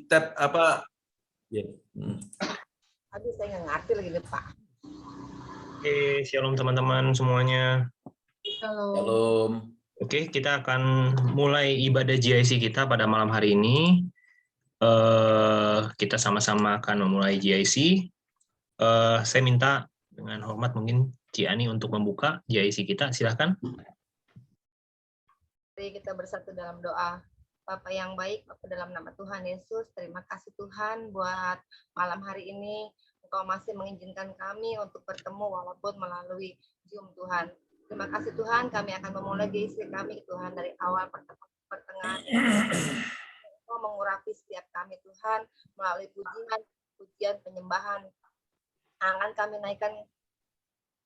tab apa? Ya. Aduh, saya nggak ngerti lagi nih, Pak. Oke, shalom teman-teman semuanya. Shalom. Oke, kita akan mulai ibadah GIC kita pada malam hari ini. Kita sama-sama akan memulai GIC. Saya minta dengan hormat mungkin Ciani untuk membuka GIC kita. Silakan. Mari kita bersatu dalam doa. Bapa yang baik, Bapa dalam nama Tuhan Yesus, terima kasih Tuhan buat malam hari ini. Engkau masih mengizinkan kami untuk bertemu walaupun melalui Zoom Tuhan. Terima kasih Tuhan, kami akan memulai GIC kami Tuhan dari awal pertengahan. Engkau mengurapi setiap kami Tuhan melalui pujian, penyembahan. Akan kami naikkan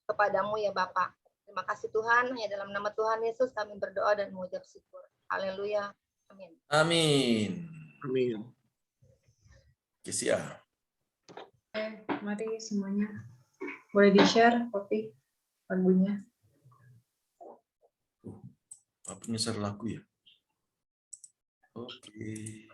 kepadamu ya Bapa. Terima kasih Tuhan, hanya dalam nama Tuhan Yesus kami berdoa dan mengucap syukur. Haleluya. Amin. Amin. Amin. Kisia. Mari semuanya. Boleh di-share topik lagunya. Apa share lagu ya? Oke.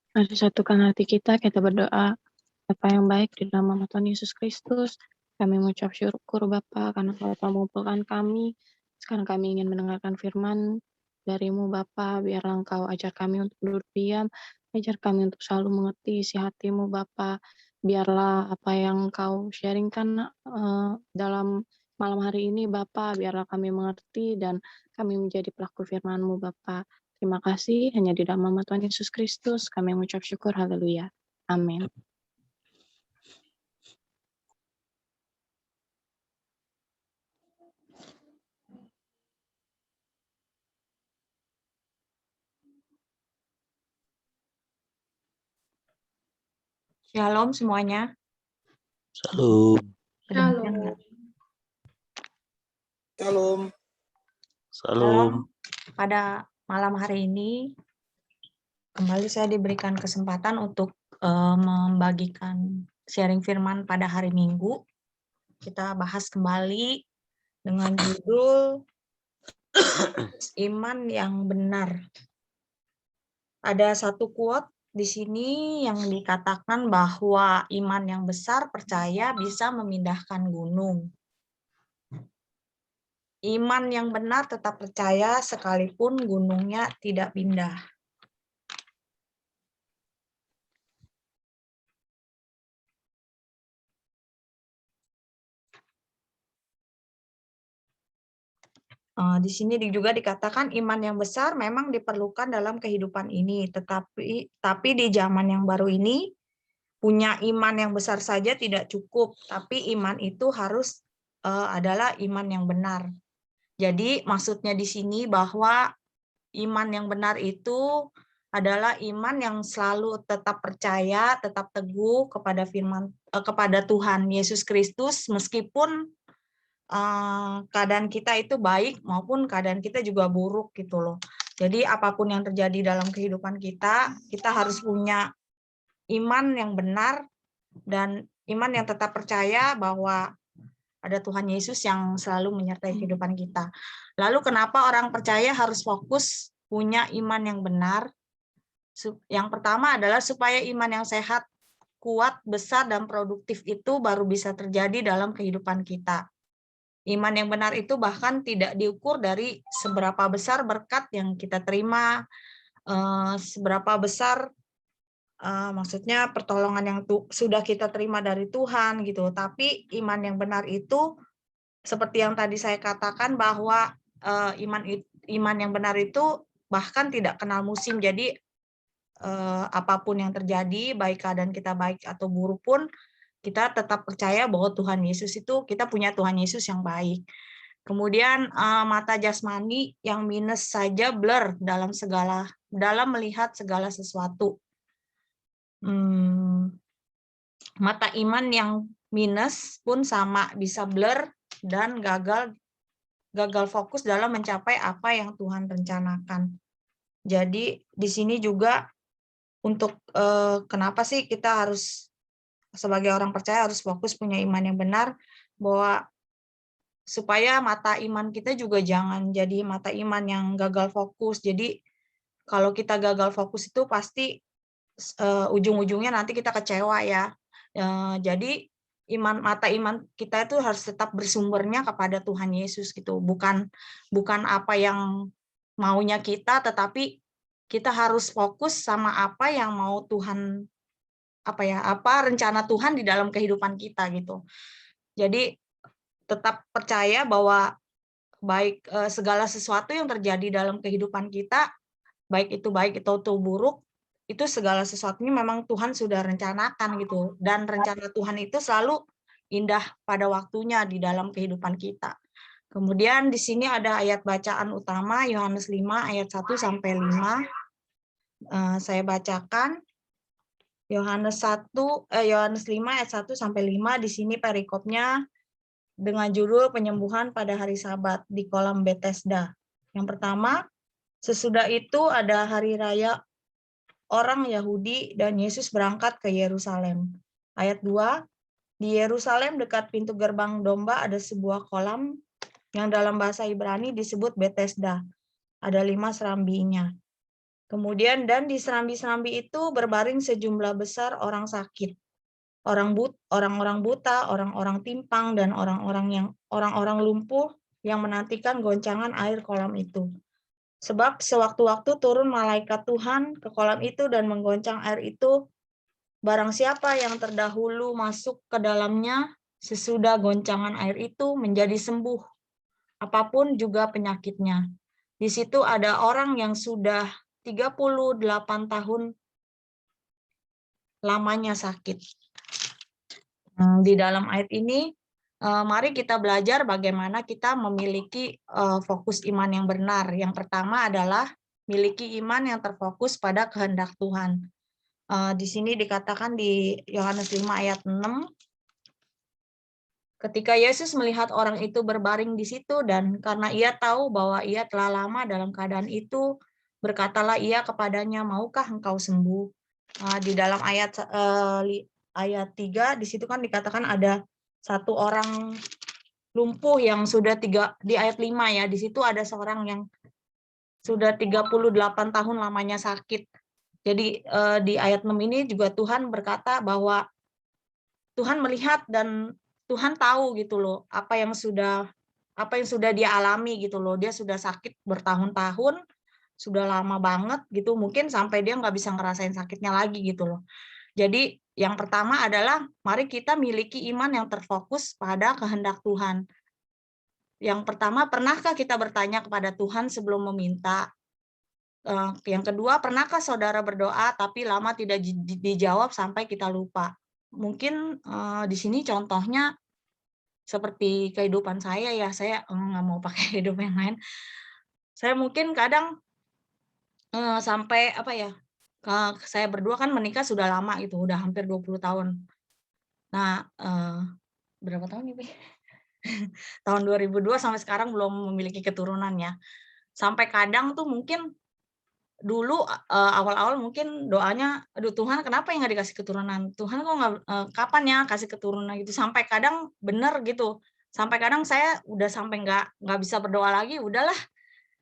Mari satukan hati kita berdoa. Bapa yang baik, di dalam nama Tuhan Yesus Kristus, kami mengucap syukur Bapa karena Kau telah mengumpulkan kami. Sekarang kami ingin mendengarkan firman dari-Mu Bapa, biarlah Engkau ajar kami untuk duduk diam, ajar kami untuk selalu mengerti isi hati-Mu Bapa. Biarlah apa yang Kau sharingkan dalam malam hari ini Bapa, biarlah kami mengerti dan kami menjadi pelaku firman-Mu Bapa. Terima kasih, hanya di dalam nama Tuhan Yesus Kristus kami mengucap syukur, haleluya. Amin. Shalom semuanya. Shalom. Kedengaran nggak? Shalom. Shalom. Pada malam hari ini kembali saya diberikan kesempatan untuk membagikan sharing firman pada hari Minggu. Kita bahas kembali dengan judul iman yang benar. Ada satu quote di sini yang dikatakan bahwa iman yang besar percaya bisa memindahkan gunung. Iman yang benar tetap percaya sekalipun gunungnya tidak pindah. Di sini juga dikatakan iman yang besar memang diperlukan dalam kehidupan ini, tapi di zaman yang baru ini punya iman yang besar saja tidak cukup, tapi iman itu harus adalah iman yang benar. Jadi maksudnya di sini bahwa iman yang benar itu adalah iman yang selalu tetap percaya, tetap teguh kepada kepada Tuhan Yesus Kristus meskipun keadaan kita itu baik maupun keadaan kita juga buruk gitu loh. Jadi apapun yang terjadi dalam kehidupan kita harus punya iman yang benar dan iman yang tetap percaya bahwa ada Tuhan Yesus yang selalu menyertai kehidupan kita. Lalu kenapa orang percaya harus fokus punya iman yang benar? Yang pertama adalah supaya iman yang sehat, kuat, besar, dan produktif itu baru bisa terjadi dalam kehidupan kita. Iman yang benar itu bahkan tidak diukur dari seberapa besar berkat yang kita terima, seberapa besar maksudnya pertolongan yang sudah kita terima dari Tuhan gitu. Tapi iman yang benar itu seperti yang tadi saya katakan bahwa iman yang benar itu bahkan tidak kenal musim. Jadi apapun yang terjadi, baik keadaan kita baik atau buruk pun, kita tetap percaya bahwa Tuhan Yesus itu, kita punya Tuhan Yesus yang baik. Kemudian mata jasmani yang minus saja blur dalam melihat segala sesuatu. Mata iman yang minus pun sama, bisa blur dan gagal fokus dalam mencapai apa yang Tuhan rencanakan. Jadi di sini juga untuk kenapa sih kita harus sebagai orang percaya harus fokus punya iman yang benar, bahwa supaya mata iman kita juga jangan jadi mata iman yang gagal fokus. Jadi kalau kita gagal fokus itu pasti ujung-ujungnya nanti kita kecewa ya. Jadi mata iman kita itu harus tetap bersumbernya kepada Tuhan Yesus gitu. Bukan apa yang maunya kita, tetapi kita harus fokus sama apa yang mau Tuhan, apa rencana Tuhan di dalam kehidupan kita gitu. Jadi tetap percaya bahwa baik segala sesuatu yang terjadi dalam kehidupan kita, baik itu buruk, itu segala sesuatunya memang Tuhan sudah rencanakan gitu. Dan rencana Tuhan itu selalu indah pada waktunya di dalam kehidupan kita. Kemudian di sini ada ayat bacaan utama Yohanes 5 ayat 1 sampai 5. Saya bacakan. Yohanes 5 ayat 1 sampai 5, di sini perikopnya dengan judul penyembuhan pada hari Sabat di kolam Bethesda. Yang pertama, sesudah itu ada hari raya orang Yahudi dan Yesus berangkat ke Yerusalem. Ayat 2, di Yerusalem dekat pintu gerbang domba ada sebuah kolam yang dalam bahasa Ibrani disebut Bethesda. Ada 5 serambinya. Kemudian dan di serambi-serambi itu berbaring sejumlah besar orang sakit, orang-orang buta, orang-orang timpang, dan orang-orang lumpuh yang menantikan goncangan air kolam itu. Sebab sewaktu-waktu turun malaikat Tuhan ke kolam itu dan menggoncang air itu, barang siapa yang terdahulu masuk ke dalamnya sesudah goncangan air itu menjadi sembuh, apapun juga penyakitnya. Di situ ada orang yang sudah 38 tahun lamanya sakit. Di dalam ayat ini, mari kita belajar bagaimana kita memiliki fokus iman yang benar. Yang pertama adalah miliki iman yang terfokus pada kehendak Tuhan. Di sini dikatakan di Yohanes 5 ayat 6, ketika Yesus melihat orang itu berbaring di situ dan karena ia tahu bahwa ia telah lama dalam keadaan itu, berkatalah ia kepadanya, maukah engkau sembuh? Di dalam ayat 3 di situ kan dikatakan ada satu orang lumpuh yang sudah di ayat 5 ya, di situ ada seorang yang sudah 38 tahun lamanya sakit. Jadi di ayat 6 ini juga Tuhan berkata bahwa Tuhan melihat dan Tuhan tahu gitu loh apa yang sudah dia alami gitu loh. Dia sudah sakit bertahun-tahun, sudah lama banget gitu, mungkin sampai dia nggak bisa ngerasain sakitnya lagi gitu loh. Jadi yang pertama adalah mari kita miliki iman yang terfokus pada kehendak Tuhan. Yang pertama, pernahkah kita bertanya kepada Tuhan sebelum meminta? Yang kedua, pernahkah saudara berdoa tapi lama tidak dijawab sampai kita lupa? Mungkin di sini contohnya seperti kehidupan saya ya, saya nggak mau pakai hidup yang lain. Saya mungkin kadang sampai apa ya, saya berdua kan menikah sudah lama itu, udah hampir 20 tahun. Nah, berapa tahun nih? Tahun 2002 sampai sekarang belum memiliki keturunan ya. Sampai kadang tuh mungkin dulu awal-awal mungkin doanya, aduh Tuhan kenapa ya nggak dikasih keturunan? Tuhan kok nggak kapan ya kasih keturunan gitu? Sampai kadang bener gitu. Sampai kadang saya udah sampai nggak bisa berdoa lagi, udahlah.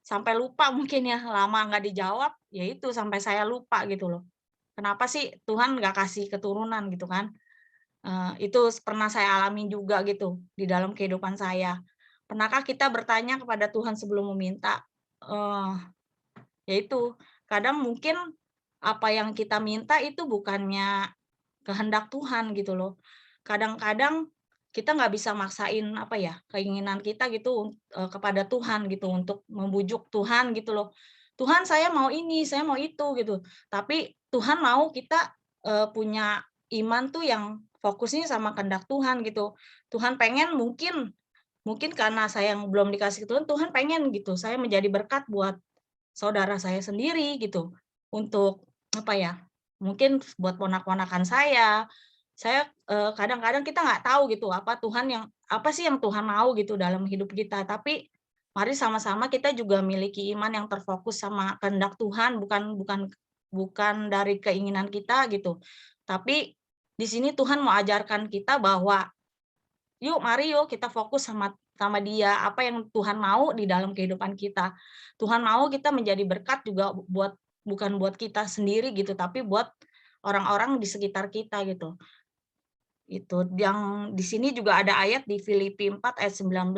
Sampai lupa mungkin ya, lama nggak dijawab, ya itu sampai saya lupa gitu loh. Kenapa sih Tuhan nggak kasih keturunan gitu kan? Itu pernah saya alami juga gitu di dalam kehidupan saya. Pernahkah kita bertanya kepada Tuhan sebelum meminta? Yaitu kadang mungkin apa yang kita minta itu bukannya kehendak Tuhan gitu loh. Kadang-kadang kita nggak bisa maksain apa ya keinginan kita gitu kepada Tuhan gitu untuk membujuk Tuhan gitu loh. Tuhan saya mau ini, saya mau itu gitu. Tapi Tuhan mau kita punya iman tuh yang fokusnya sama kehendak Tuhan gitu. Tuhan pengen mungkin karena saya yang belum dikasih Tuhan, Tuhan pengen gitu saya menjadi berkat buat saudara saya sendiri gitu. Untuk apa ya? Mungkin buat ponak-ponakan saya kadang-kadang kita nggak tahu gitu apa sih yang Tuhan mau gitu dalam hidup kita. Tapi mari sama-sama kita juga miliki iman yang terfokus sama kehendak Tuhan, bukan dari keinginan kita gitu. Tapi di sini Tuhan mau ajarkan kita bahwa mari kita fokus sama Dia, apa yang Tuhan mau di dalam kehidupan kita. Tuhan mau kita menjadi berkat juga bukan buat kita sendiri gitu, tapi buat orang-orang di sekitar kita gitu. Itu yang di sini juga ada ayat di Filipi 4 ayat 19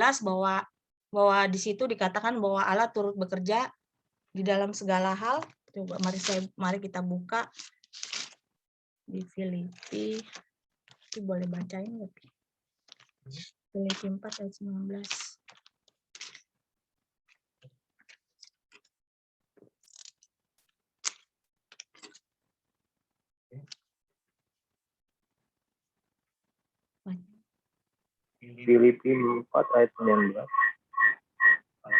bahwa di situ dikatakan bahwa Allah turut bekerja di dalam segala hal. Coba mari kita buka di Filipi. Boleh bacain nggak? Filipi 4 ayat 19. Filipi 4 ayat 19.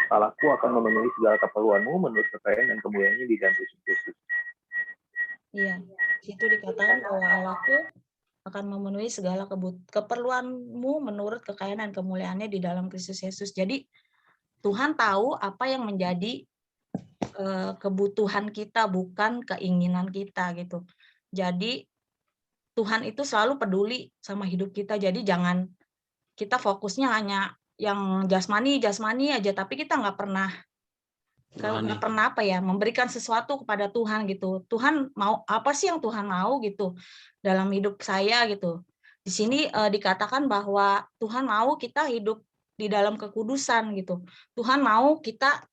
Allahku akan memenuhi segala keperluanmu menurut kekayaan dan kemuliaannya di dalam Kristus Yesus. Iya, itu dikatakan bahwa Allahku akan memenuhi segala keperluanmu menurut kekayaan dan kemuliaannya di dalam Kristus Yesus. Jadi Tuhan tahu apa yang menjadi kebutuhan kita, bukan keinginan kita gitu. Jadi Tuhan itu selalu peduli sama hidup kita. Jadi jangan kita fokusnya hanya yang jasmani aja, tapi kita nggak pernah Kalau Rohani. nggak pernah apa ya, memberikan sesuatu kepada Tuhan gitu. Tuhan mau apa sih yang Tuhan mau gitu dalam hidup saya gitu. Di sini dikatakan bahwa Tuhan mau kita hidup di dalam kekudusan gitu. Tuhan mau kita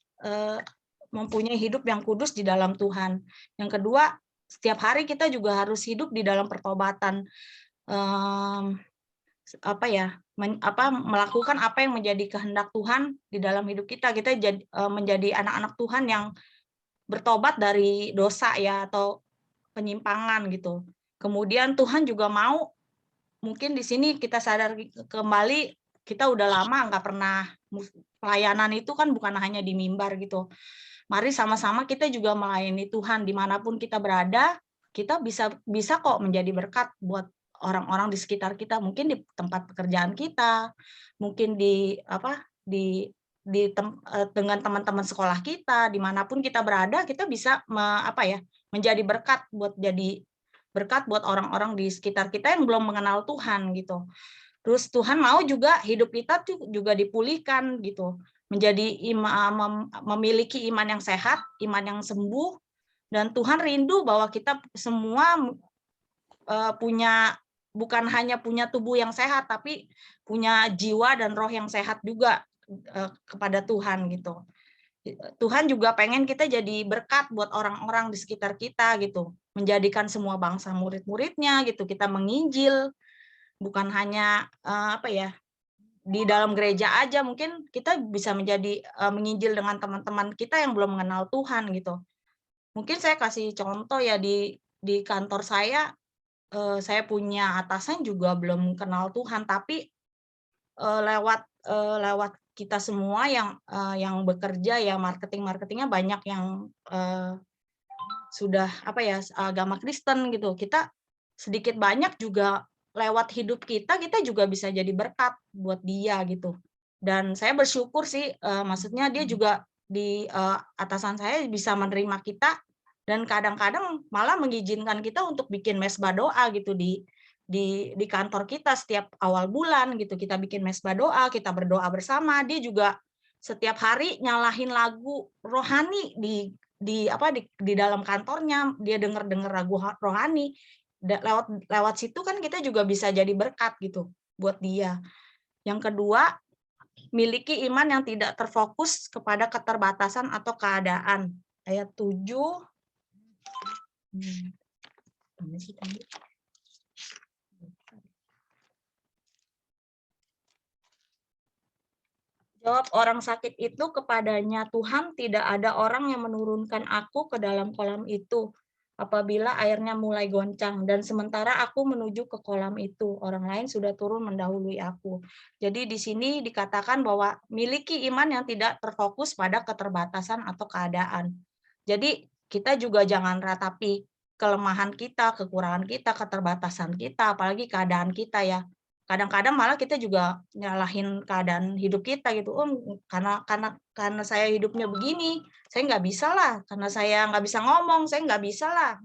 mempunyai hidup yang kudus di dalam Tuhan. Yang kedua, setiap hari kita juga harus hidup di dalam pertobatan. Melakukan apa yang menjadi kehendak Tuhan di dalam hidup kita. Kita menjadi anak-anak Tuhan yang bertobat dari dosa ya, atau penyimpangan gitu. Kemudian Tuhan juga mau, mungkin di sini kita sadar kembali, kita udah lama nggak pernah pelayanan itu kan bukan hanya di mimbar gitu. Mari sama-sama kita juga melayani Tuhan dimanapun kita berada. Kita bisa kok menjadi berkat buat orang-orang di sekitar kita, mungkin di tempat pekerjaan kita, mungkin dengan teman-teman sekolah kita, dimanapun kita berada, kita bisa menjadi berkat buat orang-orang di sekitar kita yang belum mengenal Tuhan gitu. Terus Tuhan mau juga hidup kita tuh juga dipulihkan gitu, memiliki iman yang sehat, iman yang sembuh, dan Tuhan rindu bahwa kita semua bukan hanya punya tubuh yang sehat, tapi punya jiwa dan roh yang sehat juga kepada Tuhan gitu. Tuhan juga pengen kita jadi berkat buat orang-orang di sekitar kita gitu, menjadikan semua bangsa murid-muridnya gitu. Kita menginjil, bukan hanya di dalam gereja aja, mungkin kita bisa menjadi menginjil dengan teman-teman kita yang belum mengenal Tuhan gitu. Mungkin saya kasih contoh ya, di kantor saya punya atasan juga belum kenal Tuhan, tapi lewat kita semua yang bekerja ya, marketingnya banyak yang sudah agama Kristen gitu. Kita sedikit banyak juga lewat hidup kita juga bisa jadi berkat buat dia gitu. Dan saya bersyukur sih, maksudnya dia juga atasan saya bisa menerima kita, dan kadang-kadang malah mengizinkan kita untuk bikin mesbah doa gitu di kantor kita setiap awal bulan gitu. Kita bikin mesbah doa, kita berdoa bersama. Dia juga setiap hari nyalahin lagu rohani di dalam kantornya. Dia dengar lagu rohani. Lewat situ kan kita juga bisa jadi berkat gitu buat dia. Yang kedua, miliki iman yang tidak terfokus kepada keterbatasan atau keadaan. Ayat 7. Jawab orang sakit itu kepadanya, Tuhan, tidak ada orang yang menurunkan aku ke dalam kolam itu apabila airnya mulai goncang, dan sementara aku menuju ke kolam itu, orang lain sudah turun mendahului aku. Jadi di sini dikatakan bahwa miliki iman yang tidak terfokus pada keterbatasan atau keadaan. Jadi kita juga jangan ratapi kelemahan kita, kekurangan kita, keterbatasan kita, apalagi keadaan kita ya. Kadang-kadang malah kita juga nyalahin keadaan hidup kita gitu. Karena saya hidupnya begini, saya nggak bisa lah. Karena saya nggak bisa ngomong, saya nggak bisa lah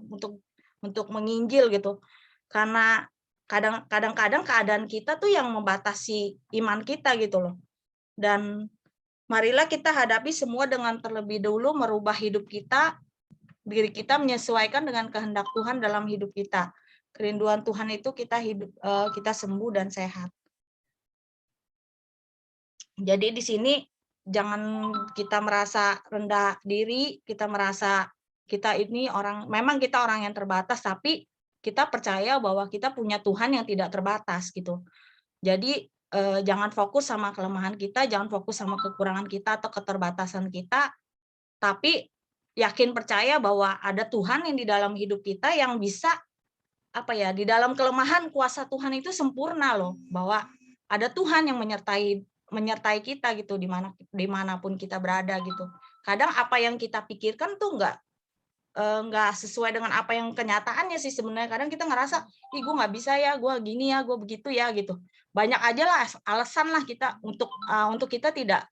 untuk menginjil gitu. Karena kadang-kadang keadaan kita tuh yang membatasi iman kita gitu loh. Dan marilah kita hadapi semua dengan terlebih dahulu merubah hidup kita, diri kita menyesuaikan dengan kehendak Tuhan dalam hidup kita. Kerinduan Tuhan itu kita sembuh dan sehat. Jadi di sini jangan kita merasa rendah diri, kita merasa kita ini memang kita orang yang terbatas, tapi kita percaya bahwa kita punya Tuhan yang tidak terbatas gitu. Jadi jangan fokus sama kelemahan kita, jangan fokus sama kekurangan kita atau keterbatasan kita, tapi yakin percaya bahwa ada Tuhan yang di dalam hidup kita yang bisa di dalam kelemahan kuasa Tuhan itu sempurna loh, bahwa ada Tuhan yang menyertai kita gitu dimanapun kita berada gitu. Kadang apa yang kita pikirkan tuh nggak sesuai dengan apa yang kenyataannya sih sebenarnya. Kadang kita ngerasa, ih gue nggak bisa ya, gue gini ya, gue begitu ya gitu. Banyak aja lah alasan lah kita untuk kita tidak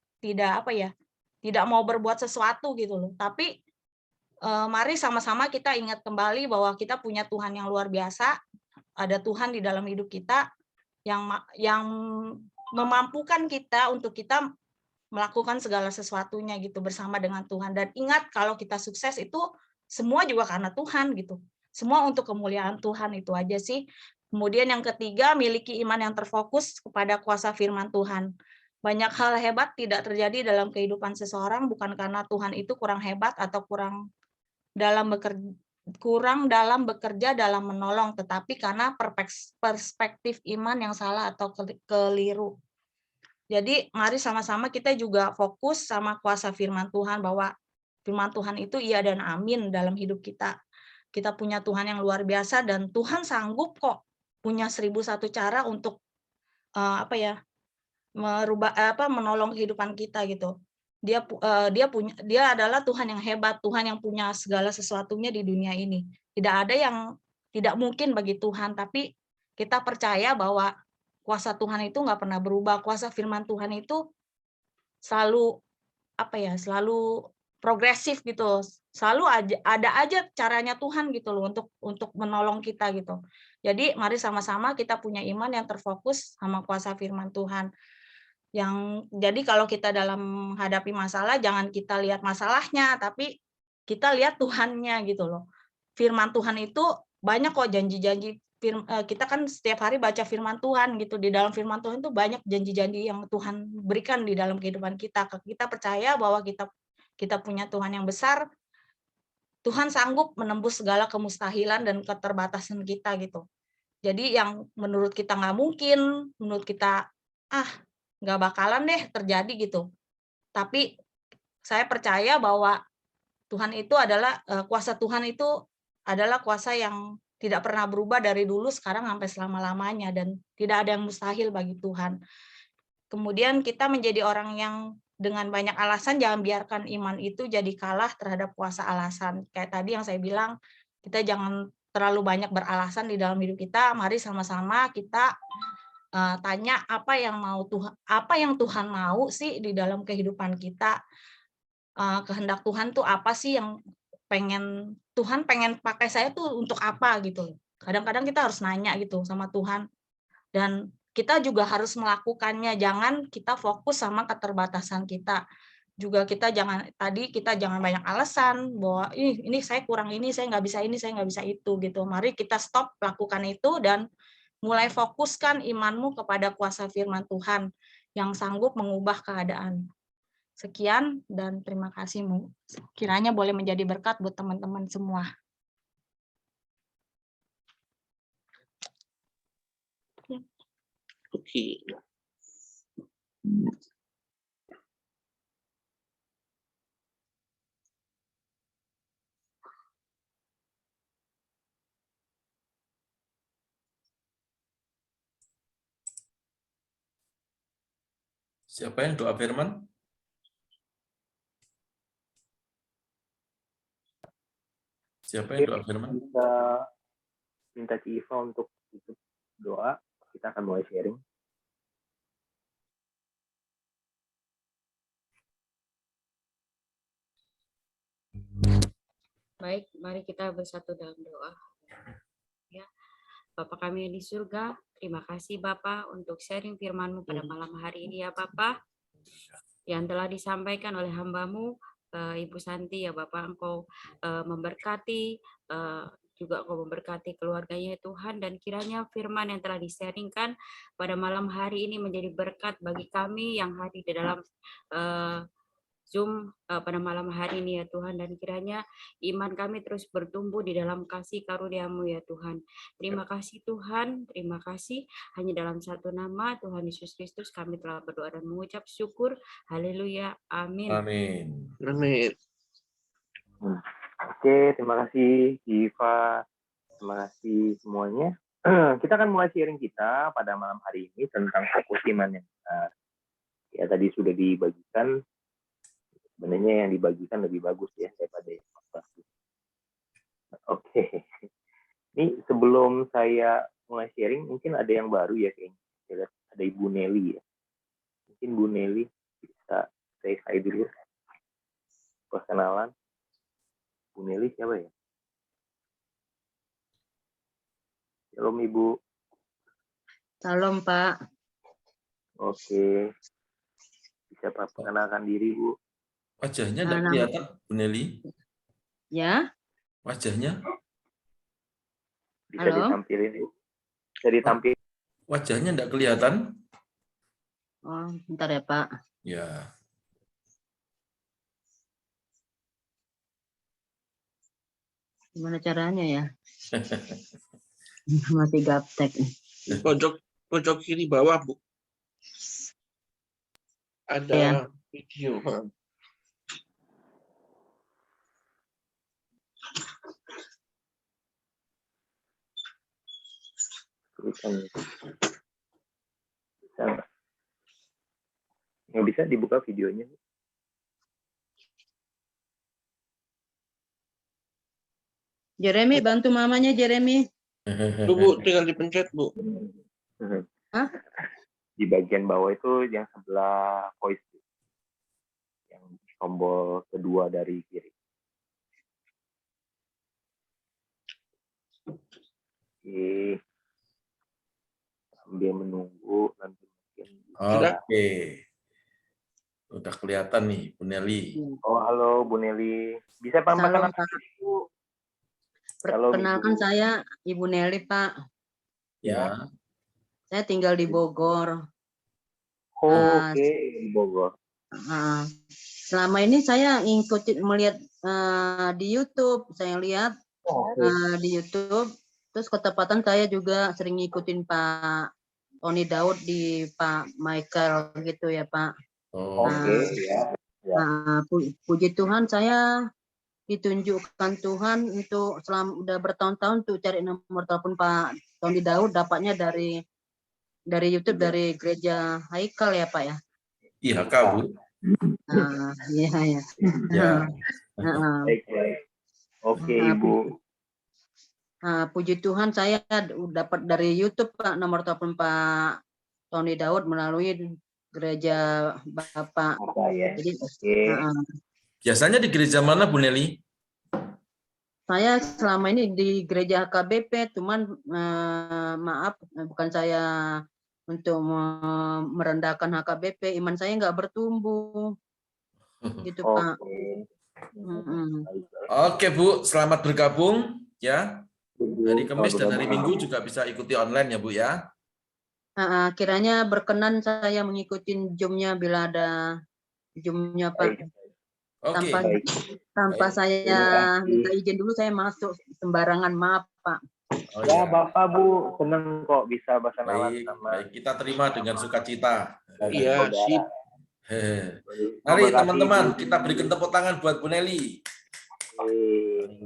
mau berbuat sesuatu gitu loh. Tapi mari sama-sama kita ingat kembali bahwa kita punya Tuhan yang luar biasa. Ada Tuhan di dalam hidup kita yang memampukan kita untuk kita melakukan segala sesuatunya gitu bersama dengan Tuhan. Dan ingat kalau kita sukses itu semua juga karena Tuhan gitu. Semua untuk kemuliaan Tuhan, itu aja sih. Kemudian yang ketiga, miliki iman yang terfokus kepada kuasa firman Tuhan. Banyak hal hebat tidak terjadi dalam kehidupan seseorang bukan karena Tuhan itu kurang hebat atau kurang dalam bekerja dalam menolong, tetapi karena perspektif iman yang salah atau keliru. Jadi mari sama-sama kita juga fokus sama kuasa firman Tuhan, bahwa firman Tuhan itu iya dan amin dalam hidup kita. Kita punya Tuhan yang luar biasa dan Tuhan sanggup kok punya 1001 cara untuk menolong kehidupan kita gitu. Dia adalah Tuhan yang hebat, Tuhan yang punya segala sesuatunya di dunia ini. Tidak ada yang tidak mungkin bagi Tuhan, tapi kita percaya bahwa kuasa Tuhan itu nggak pernah berubah. Kuasa firman Tuhan itu selalu selalu progresif gitu. Selalu ada aja caranya Tuhan gitu loh untuk menolong kita gitu. Jadi mari sama-sama kita punya iman yang terfokus sama kuasa firman Tuhan. Jadi kalau kita dalam menghadapi masalah, jangan kita lihat masalahnya, tapi kita lihat Tuhannya gitu loh. Firman Tuhan itu banyak kok janji-janji. Kita kan setiap hari baca firman Tuhan gitu. Di dalam firman Tuhan itu banyak janji-janji yang Tuhan berikan di dalam kehidupan kita. Kita percaya bahwa kita punya Tuhan yang besar. Tuhan sanggup menembus segala kemustahilan dan keterbatasan kita gitu. Jadi yang menurut kita nggak mungkin, menurut kita nggak bakalan deh terjadi gitu. Tapi saya percaya bahwa Tuhan itu adalah kuasa Tuhan itu adalah kuasa yang tidak pernah berubah dari dulu, sekarang sampai selama-lamanya, dan tidak ada yang mustahil bagi Tuhan. Kemudian kita menjadi orang yang dengan banyak alasan, jangan biarkan iman itu jadi kalah terhadap kuasa alasan. Kayak tadi yang saya bilang, kita jangan terlalu banyak beralasan di dalam hidup kita. Mari sama-sama kita tanya apa yang Tuhan mau sih di dalam kehidupan kita. Kehendak Tuhan tuh apa sih yang Tuhan pengen pakai saya tuh untuk apa gitu. Kadang-kadang kita harus nanya gitu sama Tuhan, dan kita juga harus melakukannya. Jangan kita fokus sama keterbatasan kita. Juga kita jangan banyak alasan bahwa ini saya kurang ini, saya nggak bisa ini, saya nggak bisa itu gitu. Mari kita stop lakukan itu dan mulai fokuskan imanmu kepada kuasa firman Tuhan yang sanggup mengubah keadaan. Sekian dan terima kasih. Kiranya boleh menjadi berkat buat teman-teman semua. Oke. Siapa yang doa firman? Siapa yang doa firman? Kita minta Ci Iva untuk tutup doa. Kita akan mulai sharing. Baik, mari kita bersatu dalam doa. Ya, Bapa kami yang di surga, terima kasih Bapa untuk sharing firman-Mu pada malam hari ini ya Bapa, yang telah disampaikan oleh hamba-Mu, Ibu Santi ya Bapak, Engkau memberkati, juga Engkau memberkati keluarganya ya Tuhan, dan kiranya firman yang telah di-sharingkan pada malam hari ini menjadi berkat bagi kami yang hadir di dalam Zoom pada malam hari ini ya Tuhan, dan kiranya iman kami terus bertumbuh di dalam kasih karunia-Mu ya Tuhan. Terima kasih Tuhan, terima kasih. Hanya dalam satu nama Tuhan Yesus Kristus kami telah berdoa dan mengucap syukur. Haleluya. Amin. Amin. Amin. Oke, terima kasih Ci Iva. Terima kasih semuanya. Kita akan mulai sharing kita pada malam hari ini tentang fokus iman yang benar. Ya, tadi sudah dibagikan. Sebenarnya yang dibagikan lebih bagus ya daripada yang bagus. Oke. Ini sebelum saya mulai sharing, mungkin ada yang baru ya kayaknya. Ada Ibu Nelly ya. Mungkin Bu Nelly bisa say hi dulu. Perkenalan. Bu Nelly siapa ya? Shalom Ibu. Salam Pak. Oke. Bisa perkenalkan diri, Bu. Wajahnya enggak Nama- kelihatan, Bu Nelly. Ya, Wajahnya, Bisa Halo? ditampilin, Bu. Bisa ditampilin. wajahnya enggak kelihatan. oh, bentar ya Pak. Ya. Gimana caranya ya? Masih gaptek. Pojok kiri bawah, Bu. Ada Iya. video. Tulisan. Bisa nggak? Nggak bisa dibuka videonya. Jeremy, bantu mamanya Jeremy. Tuh, Bu, tinggal dipencet, Bu. Hah? Di bagian bawah itu yang sebelah voice, yang tombol kedua dari kiri. Oke. Sambil menunggu nanti mungkin. Oke. Udah kelihatan nih, Bu Nelly. Oh, halo Bu Nelly. Bisa Salam, perkenalkan Pak. diri, Bu? Halo, Perkenalkan Ibu. saya Ibu Nelly, Pak. Ya. Saya tinggal di Bogor. Oh, oke, di Bogor. Selama ini saya melihat di YouTube, saya lihat di YouTube. Terus ketepatan saya juga sering ngikutin Pak Tony Daud di Pak Michael gitu ya Pak. Oh. Oke, ya. Puji Tuhan saya ditunjukkan Tuhan untuk udah bertahun-tahun tuh cari nomor telepon Pak Tony Daud, dapatnya dari YouTube dari gereja Haikal ya Pak ya. Iya, Kak, Bu. Iya ya. Ya. Baik. Oke, Ibu. Puji Tuhan saya dapat dari YouTube Pak nomor telepon Pak Tony Daud melalui gereja Bapak. Ya. Jadi Biasanya di gereja mana, Bu Nelly? saya selama ini di gereja HKBP, cuman maaf bukan saya untuk merendahkan HKBP, iman saya nggak bertumbuh, gitu Pak. Oke Bu, selamat bergabung ya. Hari Kamis dan hari Minggu juga bisa ikuti online ya Bu ya. Kiranya berkenan saya mengikuti Zoom-nya bila ada Zoom-nya Pak. Oke. Tanpa saya minta izin dulu saya masuk sembarangan, maaf Pak. Oh, ya Bapak Bu, senang kok bisa berkenalan sama. Baik, kita terima dengan sukacita. Iya, sip. Mari teman-teman, kita berikan tepuk tangan buat Bu Nelly.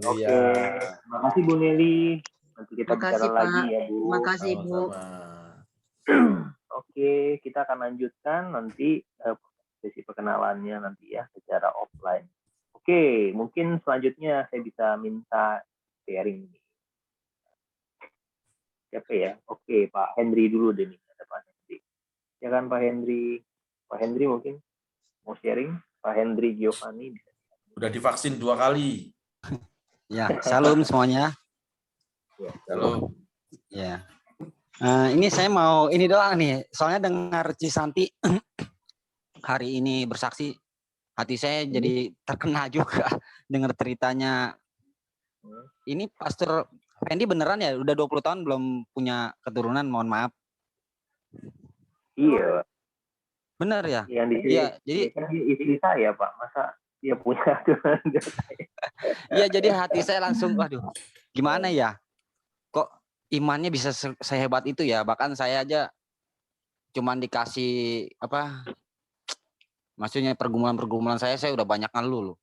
Oke, terima kasih Bu Nelly. Nanti kita bicara lagi ya Bu. Terima kasih Bu. Oke, kita akan lanjutkan nanti sesi perkenalannya nanti ya secara offline. Oke, mungkin selanjutnya saya bisa minta sharing. Siapa ya? Oke, Pak Hendri dulu deh nih. Ada Pak Hendri. Ya kan Pak Hendri? Pak Hendri mungkin mau sharing? Pak Hendri Giovanni. Udah divaksin 2 kali. Ya, salam semuanya. Ya, halo. Ya. Ini saya mau ini doang nih. Soalnya dengar Cisanti hari ini bersaksi, hati saya jadi terkena juga dengar ceritanya. Ini Pastor Fendi beneran ya udah 20 tahun belum punya keturunan, mohon maaf. Iya. Bener ya? Yang di iya, jadi kan istri saya Pak, masa dia punya keturunan? Iya, jadi hati saya langsung waduh, gimana ya? Kok imannya bisa sehebat itu ya? Bahkan saya aja cuman dikasih apa? Maksudnya pergumulan-pergumulan saya udah banyak ngeluh loh.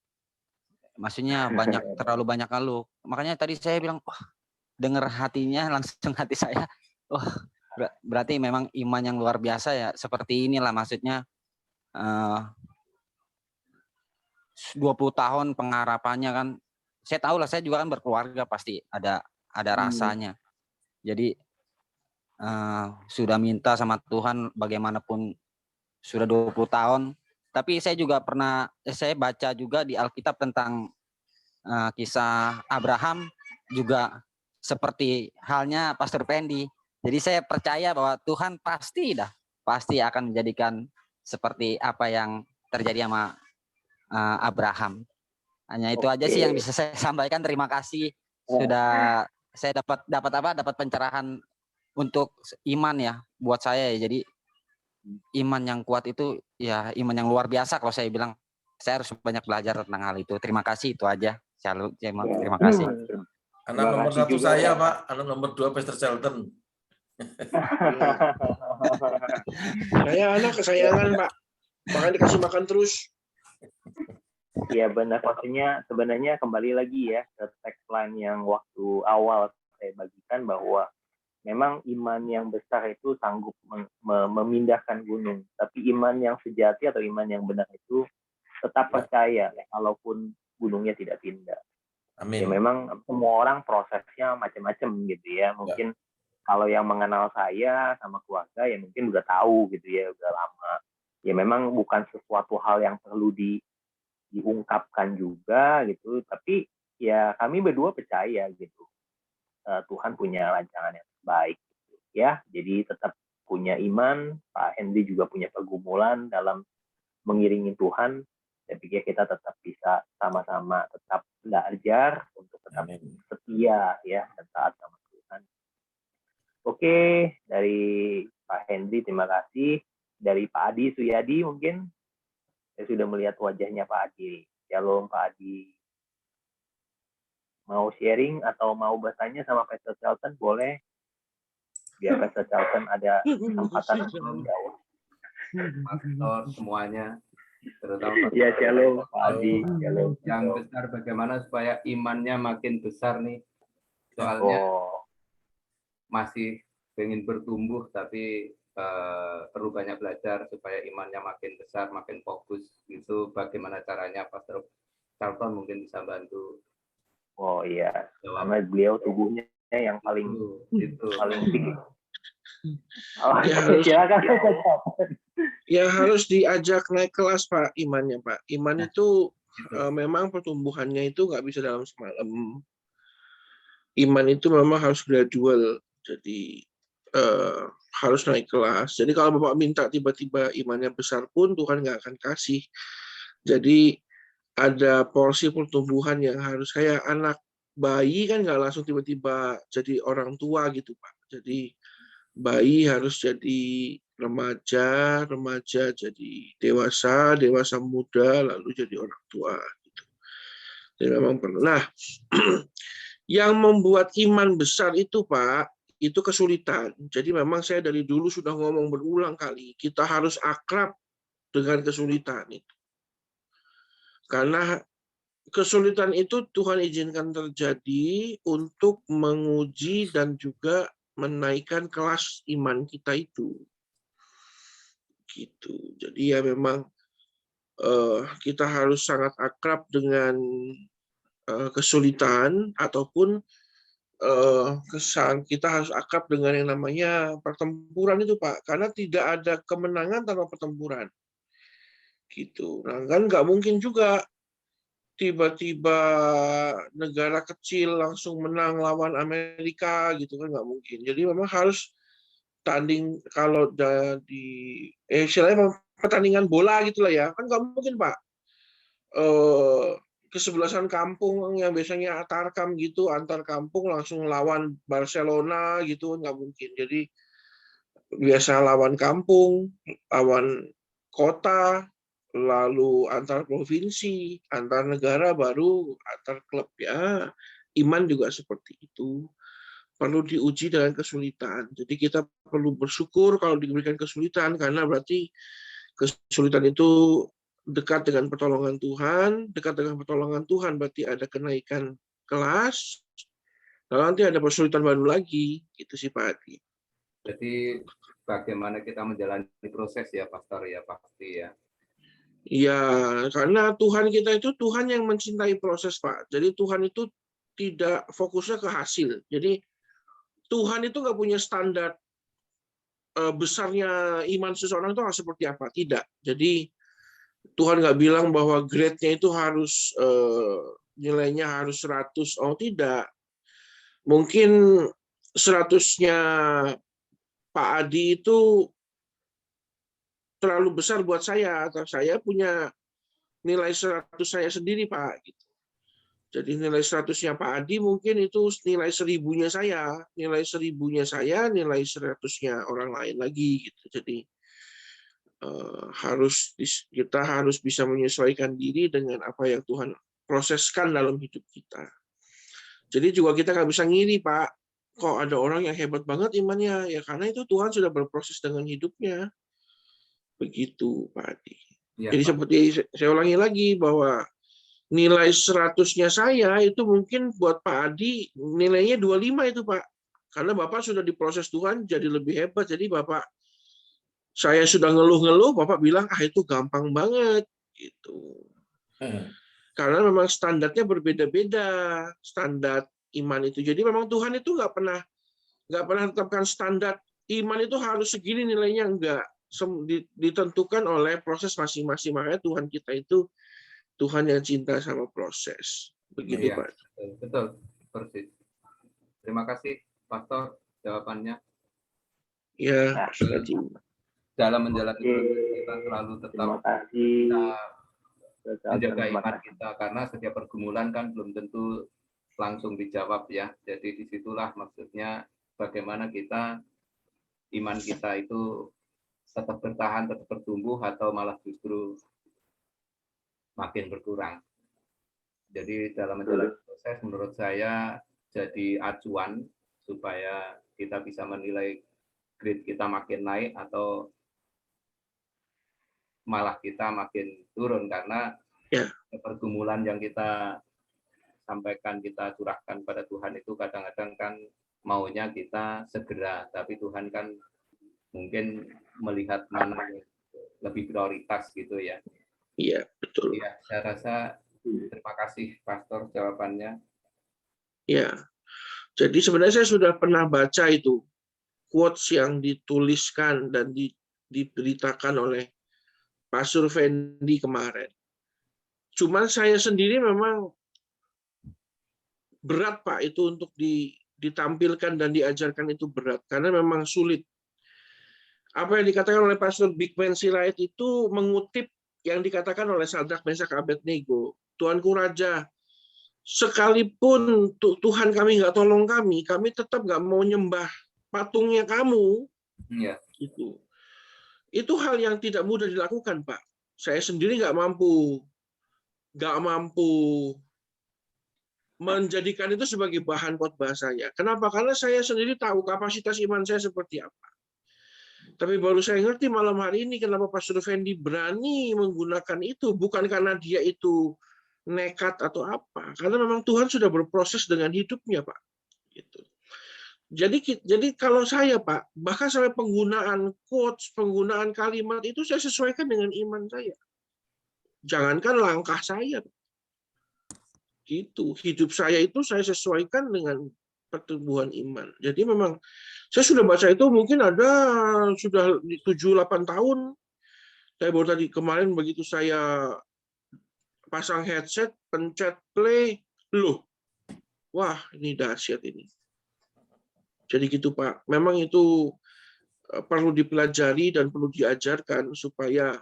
Maksudnya terlalu banyak ngeluh. Makanya tadi saya bilang, wah, dengar hatinya langsung hati saya, wah, berarti memang iman yang luar biasa ya. Seperti inilah maksudnya 20 tahun pengharapannya kan. Saya tahu lah, saya juga kan berkeluarga, pasti ada rasanya. Jadi sudah minta sama Tuhan bagaimanapun sudah 20 tahun. Tapi saya juga saya baca juga di Alkitab tentang kisah Abraham juga seperti halnya Pastor Fendi. Jadi saya percaya bahwa Tuhan pasti akan menjadikan seperti apa yang terjadi sama Abraham. Hanya itu aja sih yang bisa saya sampaikan. Terima kasih sudah saya dapat pencerahan untuk iman ya buat saya ya. Jadi iman yang kuat itu ya iman yang luar biasa kalau saya bilang. Saya harus banyak belajar tentang hal itu. Terima kasih, itu aja. Terima kasih. Anak nomor 1 saya, Pak. Anak nomor 2 Pastor Charlton. Saya anak kesayangan, Pak. Makanya dikasih makan terus. Iya benar, maksudnya sebenarnya kembali lagi ya ke tagline yang waktu awal saya bagikan bahwa memang iman yang besar itu sanggup memindahkan gunung. Tapi iman yang sejati atau iman yang benar itu tetap percaya walaupun gunungnya tidak pindah. Amin. Ya memang semua orang prosesnya macam-macam gitu ya. Mungkin kalau yang mengenal saya sama keluarga ya mungkin udah tahu gitu ya, udah lama. Ya memang bukan sesuatu hal yang perlu diungkapkan juga gitu. Tapi ya kami berdua percaya gitu. Tuhan punya rancangan yang baik gitu, ya. Jadi tetap punya iman. Pak Hendy juga punya pergumulan dalam mengiringi Tuhan. Saya pikir kita tetap bisa sama-sama tetap belajar untuk tetap setia ya dan taat sama Tuhan. Oke, dari Pak Hendy terima kasih. Dari Pak Adi Suyadi mungkin saya sudah melihat wajahnya Pak Adi. Shalom Pak Adi. Mau sharing atau mau bertanya sama Pastor Charlton boleh. Biar Pastor Charlton ada kesempatan untuk menjawab. Pastor semuanya, terutama ya shalom Pak Adi, shalom. Yang besar bagaimana supaya imannya makin besar nih, soalnya masih ingin bertumbuh tapi perlu banyak belajar supaya imannya makin besar, makin fokus gitu. Bagaimana caranya Pastor Charlton mungkin bisa bantu. Oh iya, karena beliau tubuhnya yang paling paling tinggi. Harus diajak naik kelas Pak imannya Pak. Iman itu memang pertumbuhannya itu nggak bisa dalam semalam. Iman itu memang harus gradual. Jadi harus naik kelas. Jadi kalau Bapak minta tiba-tiba imannya besar pun Tuhan nggak akan kasih. Jadi ada porsi pertumbuhan yang harus kayak anak bayi kan nggak langsung tiba-tiba jadi orang tua gitu Pak. Jadi bayi harus jadi remaja, remaja jadi dewasa, dewasa muda, lalu jadi orang tua. Gitu. Jadi memang perlu. Nah, yang membuat iman besar itu Pak, itu kesulitan. Jadi memang saya dari dulu sudah ngomong berulang kali, kita harus akrab dengan kesulitan itu. Karena kesulitan itu Tuhan izinkan terjadi untuk menguji dan juga menaikkan kelas iman kita itu. Gitu. Jadi ya memang kita harus sangat akrab dengan kesulitan ataupun kita harus akrab dengan yang namanya pertempuran itu Pak. Karena tidak ada kemenangan tanpa pertempuran. Gitu. Nah kan nggak mungkin juga tiba-tiba negara kecil langsung menang lawan Amerika gitu kan nggak mungkin. Jadi memang harus tanding kalau di istilahnya pertandingan bola gitulah ya kan nggak mungkin Pak. Kesebelasan kampung yang biasanya tarkam gitu antar kampung langsung lawan Barcelona gitu nggak mungkin. Jadi biasa lawan kampung, lawan kota, lalu antar provinsi, antar negara, baru antar klub ya. Iman juga seperti itu. Perlu diuji dengan kesulitan. Jadi kita perlu bersyukur kalau diberikan kesulitan, karena berarti kesulitan itu dekat dengan pertolongan Tuhan. Dekat dengan pertolongan Tuhan berarti ada kenaikan kelas. Lalu nanti ada kesulitan baru lagi. Gitu sih Pak Adi. Jadi bagaimana kita menjalani proses ya Pastor ya pasti ya. Ya, karena Tuhan kita itu Tuhan yang mencintai proses, Pak. Jadi Tuhan itu tidak fokusnya ke hasil. Jadi Tuhan itu nggak punya standar besarnya iman seseorang itu harus seperti apa. Tidak. Jadi Tuhan nggak bilang bahwa grade-nya itu harus nilainya harus 100. Oh, tidak. Mungkin 100-nya Pak Adi itu terlalu besar buat saya, atau saya punya nilai 100 saya sendiri, Pak. Gitu. Jadi nilai 100-nya Pak Adi mungkin itu nilai 1000-nya saya, nilai 1000-nya saya, nilai 100-nya orang lain lagi. Gitu. Jadi kita harus bisa menyesuaikan diri dengan apa yang Tuhan proseskan dalam hidup kita. Jadi juga kita nggak bisa ngiri, Pak. Kok ada orang yang hebat banget imannya? Ya karena itu Tuhan sudah berproses dengan hidupnya. Begitu, Pak Adi. Ya, Jadi Pak. seperti saya ulangi lagi bahwa nilai 100-nya saya itu mungkin buat Pak Adi nilainya 25 itu, Pak. Karena Bapak sudah diproses Tuhan jadi lebih hebat. Jadi Bapak, saya sudah ngeluh-ngeluh, Bapak bilang, itu gampang banget. Gitu. Karena memang standarnya berbeda-beda, standar iman itu. Jadi memang Tuhan itu nggak pernah tetapkan standar iman itu harus segini nilainya, enggak. Ditentukan oleh proses masing-masing. Makanya Tuhan kita itu Tuhan yang cinta sama proses. Begitu, Iya, Pak. betul, persis. Terima kasih, Pastor, jawabannya. Ya, dalam menjalani proses kita selalu tetap kita menjaga iman kita, karena setiap pergumulan kan belum tentu langsung dijawab ya. Jadi disitulah maksudnya bagaimana kita, iman kita itu tetap bertahan, tetap bertumbuh, atau malah justru makin berkurang. Jadi dalam menjalani proses menurut saya jadi acuan supaya kita bisa menilai grade kita makin naik atau malah kita makin turun, karena pergumulan yang kita sampaikan, kita curahkan pada Tuhan itu kadang-kadang kan maunya kita segera, tapi Tuhan kan mungkin melihat mana yang lebih prioritas gitu ya. Iya, betul. Ya, saya rasa terima kasih Pastor jawabannya. Ya, jadi sebenarnya saya sudah pernah baca itu quotes yang dituliskan dan diberitakan oleh Pastor Fendi kemarin. Cuman saya sendiri memang berat, Pak, itu untuk ditampilkan dan diajarkan itu berat, karena memang sulit. Apa yang dikatakan oleh Pastor Bigman Sirait itu mengutip yang dikatakan oleh Sadrak, Mesak, Abednego. Tuanku Raja, sekalipun Tuhan kami nggak tolong kami tetap nggak mau nyembah patungnya kamu. Ya. Itu hal yang tidak mudah dilakukan, Pak. Saya sendiri nggak mampu menjadikan itu sebagai bahan khotbah saya. Kenapa? Karena saya sendiri tahu kapasitas iman saya seperti apa. Tapi baru saya ngerti malam hari ini kenapa Pastor Fendi berani menggunakan itu, bukan karena dia itu nekat atau apa, karena memang Tuhan sudah berproses dengan hidupnya, Pak. Gitu. Jadi kalau saya, Pak, bahkan sampai penggunaan quotes, penggunaan kalimat itu saya sesuaikan dengan iman saya. Jangankan langkah saya, gitu. Hidup saya itu saya sesuaikan dengan pertumbuhan iman. Jadi memang saya sudah baca itu mungkin sudah 7-8 tahun. Saya baru tadi kemarin begitu saya pasang headset, pencet play, wah ini dahsyat ini. Jadi gitu, Pak. Memang itu perlu dipelajari dan perlu diajarkan supaya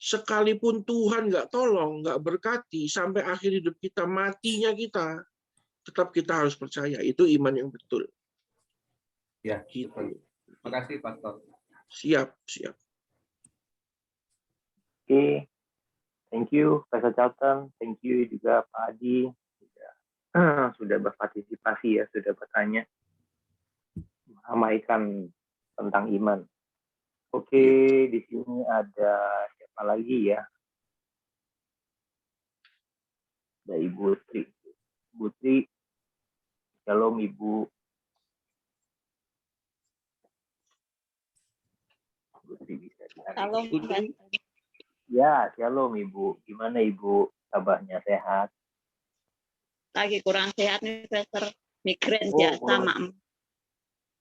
sekalipun Tuhan nggak tolong, nggak berkati, sampai akhir hidup kita, matinya kita, tetap kita harus percaya. Itu iman yang betul. Ya, gitu. Terima kasih, Pastor. Siap. Oke. Thank you, Pastor Charlton. Thank you juga Pak Adi. Sudah berpartisipasi ya, sudah bertanya. Meramaikan tentang iman. Oke, di sini ada siapa lagi ya? Ada Ibu Tri. Ibu Tri, shalom Ibu. Ibu Tri bisa Shalom. Ya, shalom Ibu. Gimana Ibu? Kabarnya sehat? Lagi kurang sehat nih, Pastor. Migrain biasa, Mak.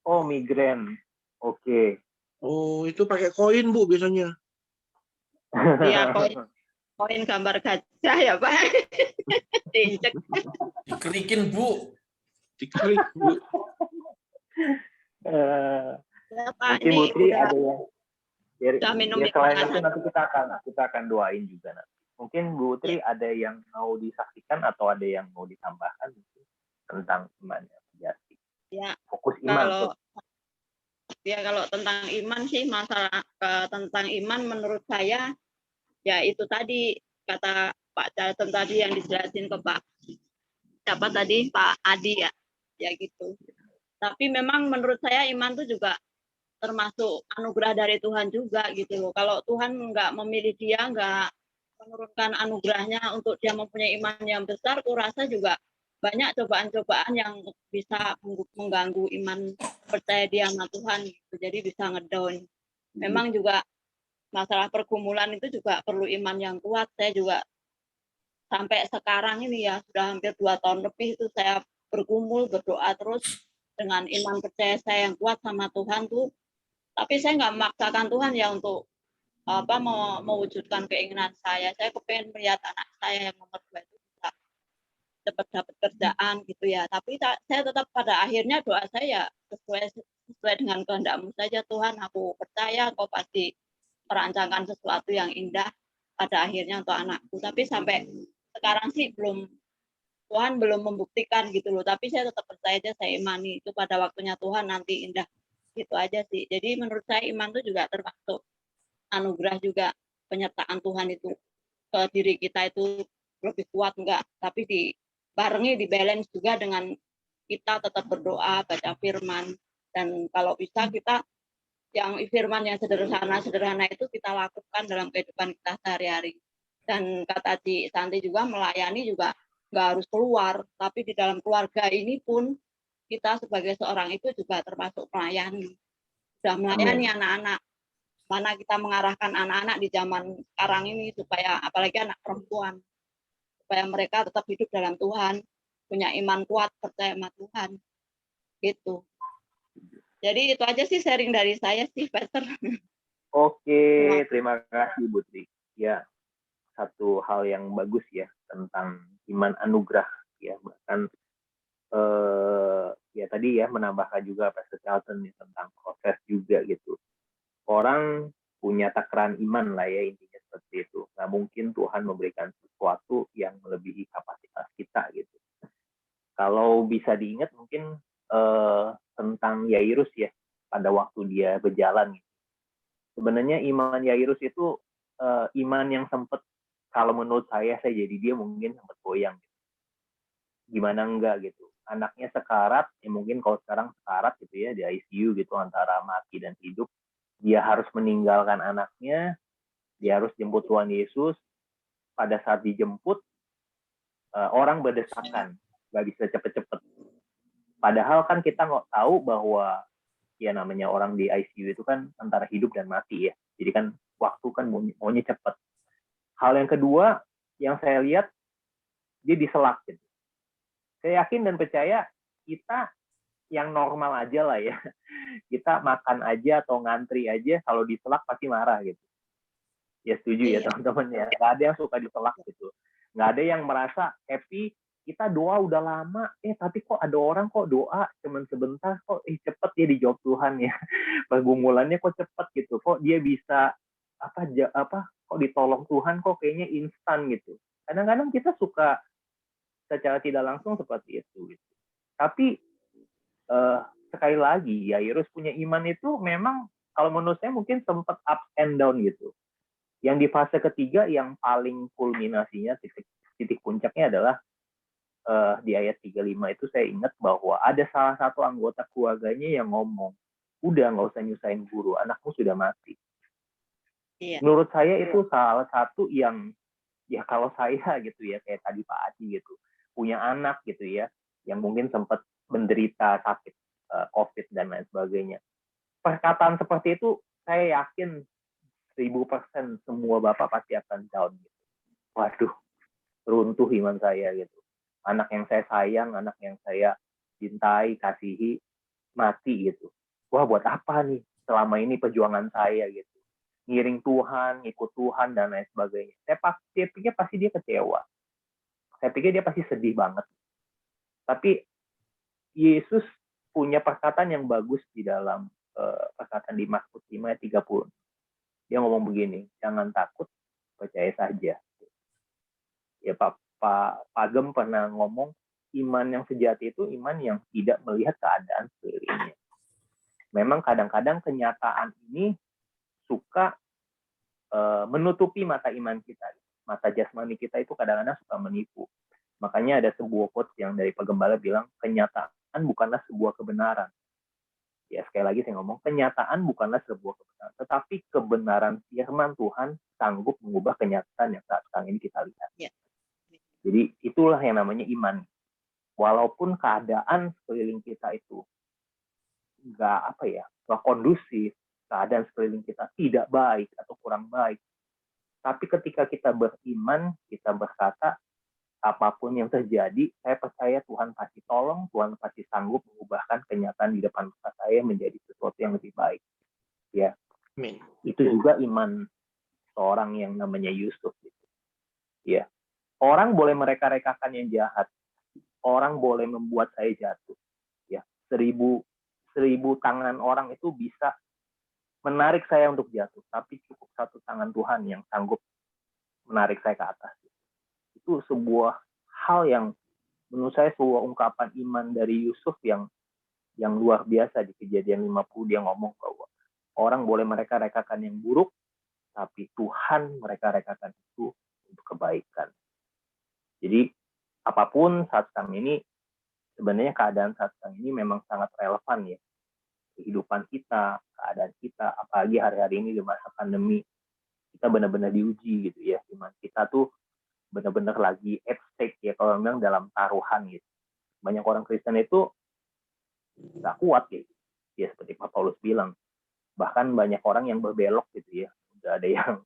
Oh, migrain. Oke. Oh, itu pakai koin, Bu, biasanya. Iya, koin gambar gajah ya, Pak. Diinjek. Dikerikin, Bu. Dikerik, Bu. Ya, Pak, Mungkin ini Bu Tri udah... ada yang Udah minum Ya selain itu makanan. nanti kita akan doain juga nanti. Mungkin Bu Tri ada yang mau disaksikan atau ada yang mau ditambahkan mungkin tentang imannya sejati. Ya, Fokus iman. kalau tentang iman sih, masalah tentang iman menurut saya ya itu tadi kata Pak Charlton tadi yang dijelasin ke Pak siapa tadi, Pak Adi ya gitu. Tapi memang menurut saya iman itu juga termasuk anugerah dari Tuhan juga gitu loh. Kalau Tuhan nggak memilih dia, nggak menurunkan anugerahnya untuk dia mempunyai iman yang besar, kurasa juga banyak cobaan-cobaan yang bisa mengganggu iman percaya dia sama Tuhan gitu. Jadi bisa ngedown. Memang juga masalah pergumulan itu juga perlu iman yang kuat. Saya juga sampai sekarang ini ya sudah hampir 2 tahun lebih itu saya bergumul, berdoa terus dengan iman percaya saya yang kuat sama Tuhan tuh. Tapi saya nggak memaksakan Tuhan ya untuk mewujudkan keinginan saya. Saya kepengen melihat anak saya yang nomor 2 itu bisa cepat dapat kerjaan gitu ya. Tapi saya tetap pada akhirnya doa saya sesuai dengan kehendak-Mu saja Tuhan. Aku percaya Kau pasti merancangkan sesuatu yang indah pada akhirnya untuk anakku. Tapi sampai sekarang sih Tuhan belum membuktikan gitu loh. Tapi saya tetap percaya aja, saya imani itu pada waktunya Tuhan nanti indah. Gitu aja sih. Jadi menurut saya iman itu juga termasuk anugerah juga, penyertaan Tuhan itu ke diri kita itu lebih kuat enggak, tapi dibarengi, dibalance juga dengan kita tetap berdoa, baca firman, dan kalau bisa kita yang firman yang sederhana itu kita lakukan dalam kehidupan kita sehari-hari. Dan kata Ci Santi juga, melayani juga nggak harus keluar, tapi di dalam keluarga ini pun kita sebagai seorang itu juga termasuk melayani. Sudah melayani anak-anak. Mana kita mengarahkan anak-anak di zaman sekarang ini supaya apalagi anak perempuan supaya mereka tetap hidup dalam Tuhan, punya iman kuat, percaya sama Tuhan. Gitu. Jadi itu aja sih sharing dari saya sih, Pastor. Oke, terima kasih Bu Tri. Ya, satu hal yang bagus ya tentang iman anugerah ya, bahkan ya tadi ya menambahkan juga Pastor Charlton nih tentang proses juga gitu. Orang punya takaran iman lah ya, intinya seperti itu. Nggak mungkin Tuhan memberikan sesuatu yang melebihi kapasitas kita gitu. Kalau bisa diingat mungkin tentang Yairus ya, pada waktu dia berjalan gitu. Sebenarnya iman Yairus itu iman yang sempat, kalau menurut saya jadi dia mungkin sempat goyang gitu. Gimana enggak gitu, anaknya sekarat ya, mungkin kalau sekarang sekarat gitu ya di ICU gitu antara mati dan hidup, dia harus meninggalkan anaknya, dia harus jemput Tuhan Yesus. Pada saat dijemput orang berdesakan, nggak bisa cepet-cepet, padahal kan kita nggak tahu bahwa ya namanya orang di ICU itu kan antara hidup dan mati ya, jadi kan waktu kan maunya cepet. Hal yang kedua yang saya lihat, dia diselak gitu. Saya yakin dan percaya kita yang normal aja lah ya, kita makan aja atau ngantri aja kalau diselak pasti marah gitu. Ya setuju ya teman-teman ya, nggak ada yang suka diselak gitu, nggak ada yang merasa happy. Kita doa udah lama, tapi kok ada orang kok doa cuman sebentar kok cepet ya dijawab Tuhan ya. Pergumulannya kok cepet gitu, kok dia bisa kok ditolong Tuhan kok kayaknya instan gitu. Kadang-kadang kita suka secara tidak langsung seperti itu gitu. Tapi sekali lagi Yairus punya iman itu memang kalau menurut saya mungkin sempat up and down gitu. Yang di fase ketiga yang paling kulminasinya, titik puncaknya adalah di ayat 35 itu saya ingat bahwa ada salah satu anggota keluarganya yang ngomong, udah nggak usah nyusahin guru, anakmu sudah mati. Menurut saya itu salah satu yang ya kalau saya gitu ya, kayak tadi Pak Adi gitu, punya anak gitu ya, yang mungkin sempat menderita sakit COVID dan lain sebagainya. Perkataan seperti itu saya yakin 1000% semua bapak pasti akan down gitu. Waduh, runtuh iman saya gitu. Anak yang saya sayang, anak yang saya cintai, kasihi, mati gitu. Wah, buat apa nih selama ini perjuangan saya gitu. Ngiring Tuhan, ikut Tuhan, dan lain sebagainya. Saya pikir pasti dia kecewa. Saya pikir dia pasti sedih banget. Tapi Yesus punya perkataan yang bagus di dalam perkataan di Mazmur 5 ayat 30. Dia ngomong begini, jangan takut, percaya saja. Ya Pak Agem pernah ngomong, iman yang sejati itu iman yang tidak melihat keadaan sekelilingnya. Memang kadang-kadang kenyataan ini suka menutupi mata iman kita. Mata jasmani kita itu kadang-kadang suka menipu. Makanya ada sebuah quotes yang dari Pak Gembala bilang, kenyataan bukanlah sebuah kebenaran. Ya, sekali lagi saya ngomong, kenyataan bukanlah sebuah kebenaran, tetapi kebenaran firman Tuhan sanggup mengubah kenyataan yang saat sekarang ini kita lihat. Ya. Jadi itulah yang namanya iman. Walaupun keadaan sekeliling kita itu nggak kondusif, keadaan sekeliling kita tidak baik atau kurang baik, tapi ketika kita beriman, kita berkata, apapun yang terjadi, saya percaya Tuhan pasti tolong, Tuhan pasti sanggup mengubahkan kenyataan di depan mata saya menjadi sesuatu yang lebih baik. Ya, Amin. itu juga iman seorang yang namanya Yusuf. Gitu. Ya, orang boleh mereka-rekakan yang jahat, orang boleh membuat saya jatuh. Ya, seribu tangan orang itu bisa menarik saya untuk jatuh, tapi cukup satu tangan Tuhan yang sanggup menarik saya ke atas. Itu sebuah hal yang menurut saya sebuah ungkapan iman dari Yusuf yang luar biasa. Di Kejadian 50 dia ngomong bahwa orang boleh mereka rekakan yang buruk, tapi Tuhan mereka rekakan itu untuk kebaikan. Jadi apapun saat sekarang ini, sebenarnya keadaan saat sekarang ini memang sangat relevan ya. Kehidupan kita, keadaan kita, apalagi hari-hari ini di masa pandemi, kita benar-benar diuji gitu ya. Iman kita tuh benar-benar lagi at stake ya, kalau memang dalam taruhan gitu. Banyak orang Kristen itu nggak kuat gitu. Ya seperti Pak Paulus bilang, bahkan banyak orang yang berbelok gitu ya. Udah ada yang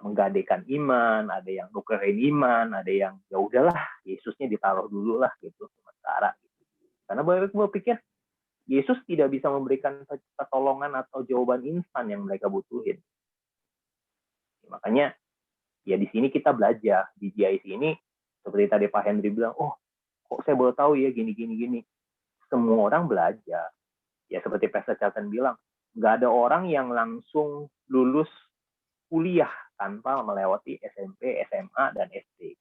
menggadekan iman, ada yang nukerin iman, ada yang ya udahlah Yesusnya ditaruh dulu lah gitu sementara. Gitu. Karena mereka berpikir Yesus tidak bisa memberikan pertolongan atau jawaban instan yang mereka butuhin. Makanya ya di sini kita belajar di GIC ini, seperti tadi Pak Henry bilang, oh kok saya baru tahu ya gini. Semua orang belajar. Ya seperti Pastor Charlton bilang, nggak ada orang yang langsung lulus kuliah tanpa melewati SMP, SMA, dan SD.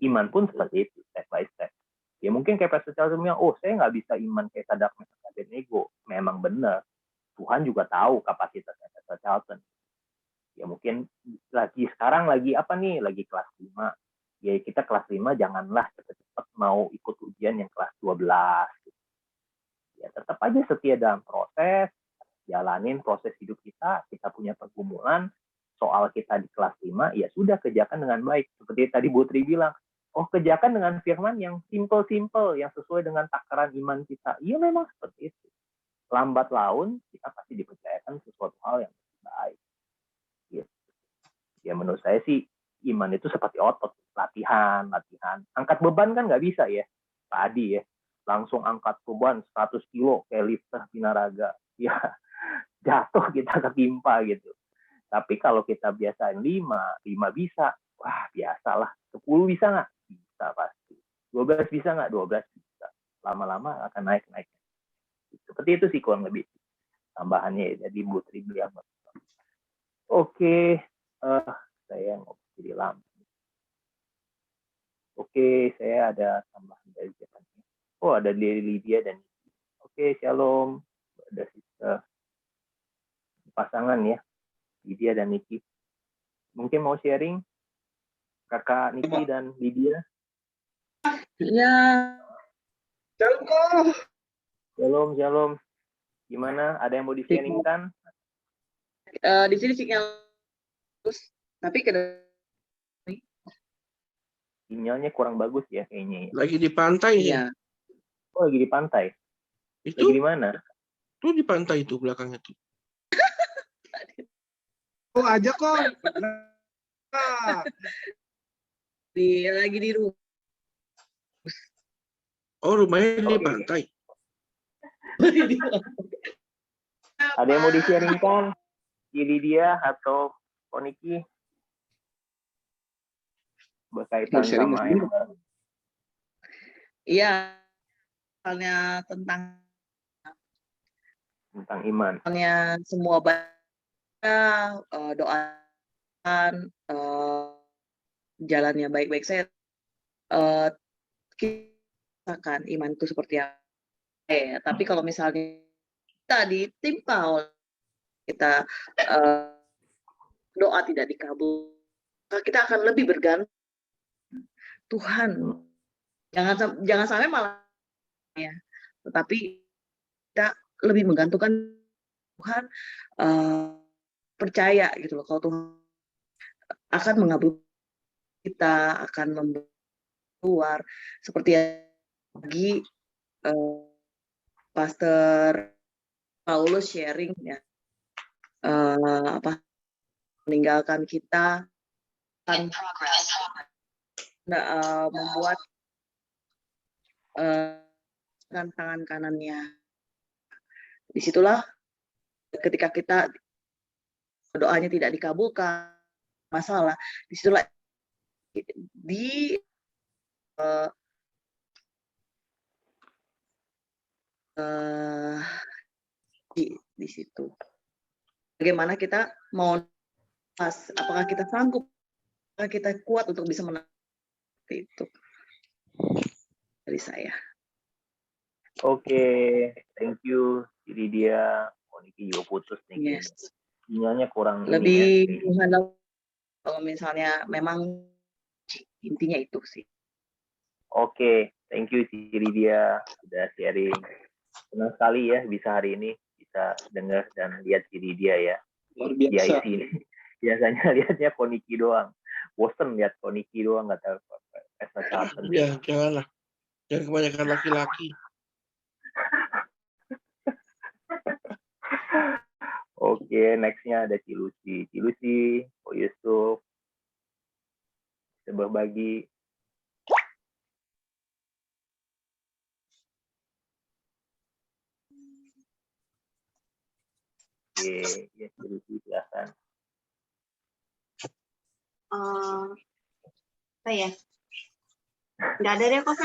Iman pun seperti itu, step by step. Ya mungkin kayak Pastor Charlton bilang, oh saya nggak bisa iman kayak Sadrak Mesak Abednego. Memang benar. Tuhan juga tahu kapasitasnya Pastor Charlton. Ya mungkin sekarang lagi kelas 5. Ya kita kelas 5 janganlah cepat-cepat mau ikut ujian yang kelas 12. Ya tetap aja setia dalam proses, jalanin proses hidup kita punya pergumulan, soal kita di kelas 5, ya sudah kerjakan dengan baik. Seperti tadi Bu Tri bilang, kerjakan dengan firman yang simple, yang sesuai dengan takaran iman kita. Iya memang seperti itu. Lambat laun kita pasti dipercayakan sesuatu hal yang baik. Ya menurut saya sih iman itu seperti otot, latihan. Angkat beban kan nggak bisa ya, Pak Adi ya. Langsung angkat beban 100 kilo kayak lifter binaraga. Ya jatuh kita ketimpa gitu. Tapi kalau kita biasain 5 bisa, wah biasalah. 10 bisa nggak? Bisa pasti. 12 bisa nggak? 12 bisa. Lama-lama akan naik. Seperti itu sih kurang lebih tambahannya ya. Jadi Bu Tri bilang. Oke. Saya ngobrol jadi lama. Oke, saya ada tambahan dari Jepang. Oh, ada dari Lydia dan Niki. Oke, shalom. Ada sister pasangan ya, Lydia dan Niki. Mungkin mau sharing, Kakak Niki dan Lydia? Iya. Shalom. Gimana? Ada yang mau di-sharingkan? Di sini sinyal terus, tapi sinyalnya kurang bagus ya kayaknya. Lagi di pantai ya. Oh, lagi di pantai. Itu lagi di mana? Tuh di pantai itu belakangnya tuh. Oh aja kok. Lagi di rumah. Oh, rumahnya di pantai. Ada yang mau di-sharingkan? Lydia atau Koniki? Berkaitan sama yang baru. Iya, soalnya tentang iman. Soalnya semua doakan jalannya baik-baik saja. Kita akan iman itu seperti apa ya. Tapi kalau misalnya kita ditimpa oleh kita doa tidak dikabul, maka kita akan lebih bergantung Tuhan. Jangan sampai malah ya, tetapi kita lebih menggantungkan Tuhan, percaya gitu loh kalau Tuhan akan mengabulkan kita, akan membuat keluar seperti yang lagi Pastor Paulus sharing ya, meninggalkan kita akan membuat tangan kanannya. Disitulah ketika kita doanya tidak dikabulkan, masalah, disitulah di situ. Bagaimana kita mau apakah kita sanggup, apakah kita kuat untuk bisa menang itu dari saya. Oke, thank you Lydia. Niki juga putus nih. Yes. Sinyalnya kurang Lebih ini ya. Tuhan kalau misalnya memang intinya itu sih. Oke, thank you Lydia sudah sharing. Senang sekali ya bisa hari ini bisa dengar dan lihat Lydia ya. Luar biasa. Biasanya lihatnya Koniki doang. Bosen lihat Koniki doang, nggak tahu apa. Ya, janganlah. Jangan kebanyakan laki-laki. Oke, next-nya ada Cilusi. Cilusi, Ko Yusuf. Bisa berbagi. Oke, ya Cilusi silakan. Apa ya? Nggak ada deh kok.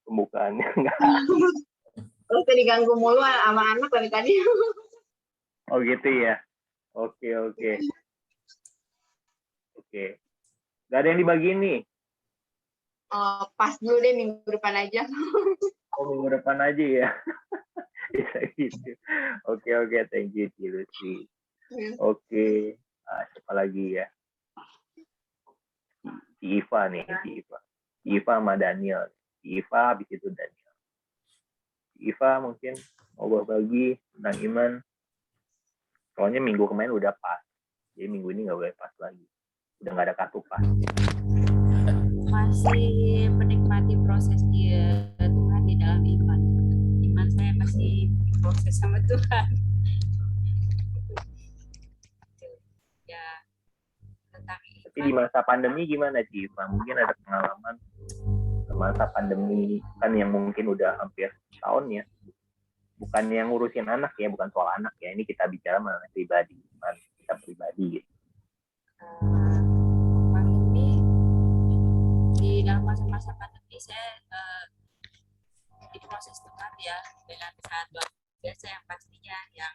Pembukaannya enggak. Lu diganggu mulu sama anak dari tadi. Oh gitu ya. Oke. Nggak ada yang dibagiin nih. Pas dulu deh minggu depan aja. Oh minggu depan aja ya. Bisa gitu. Oke, thank you Cilusi. Oke, siapa lagi ya? Si Iva nih, si Iva sama Daniel. Si Iva habis itu Daniel. Si Iva mungkin mau berbagi tentang iman. Soalnya minggu kemarin udah pas. Jadi minggu ini nggak boleh pas lagi. Udah nggak ada kartu pas. Masih menikmati proses Tuhan di dalam iman. Iman saya masih proses sama Tuhan. Ya, tentang iman. Tapi di masa pandemi gimana Ci? Mungkin ada pengalaman masa pandemi kan yang mungkin udah hampir tahun ya. Bukan yang ngurusin anak ya, bukan soal anak ya. Ini kita bicara mengenai pribadi, kita pribadi gitu. Pandemi di dalam masa-masa pandemi saya diproses Tuhan ya dengan sangat luar biasa yang pastinya yang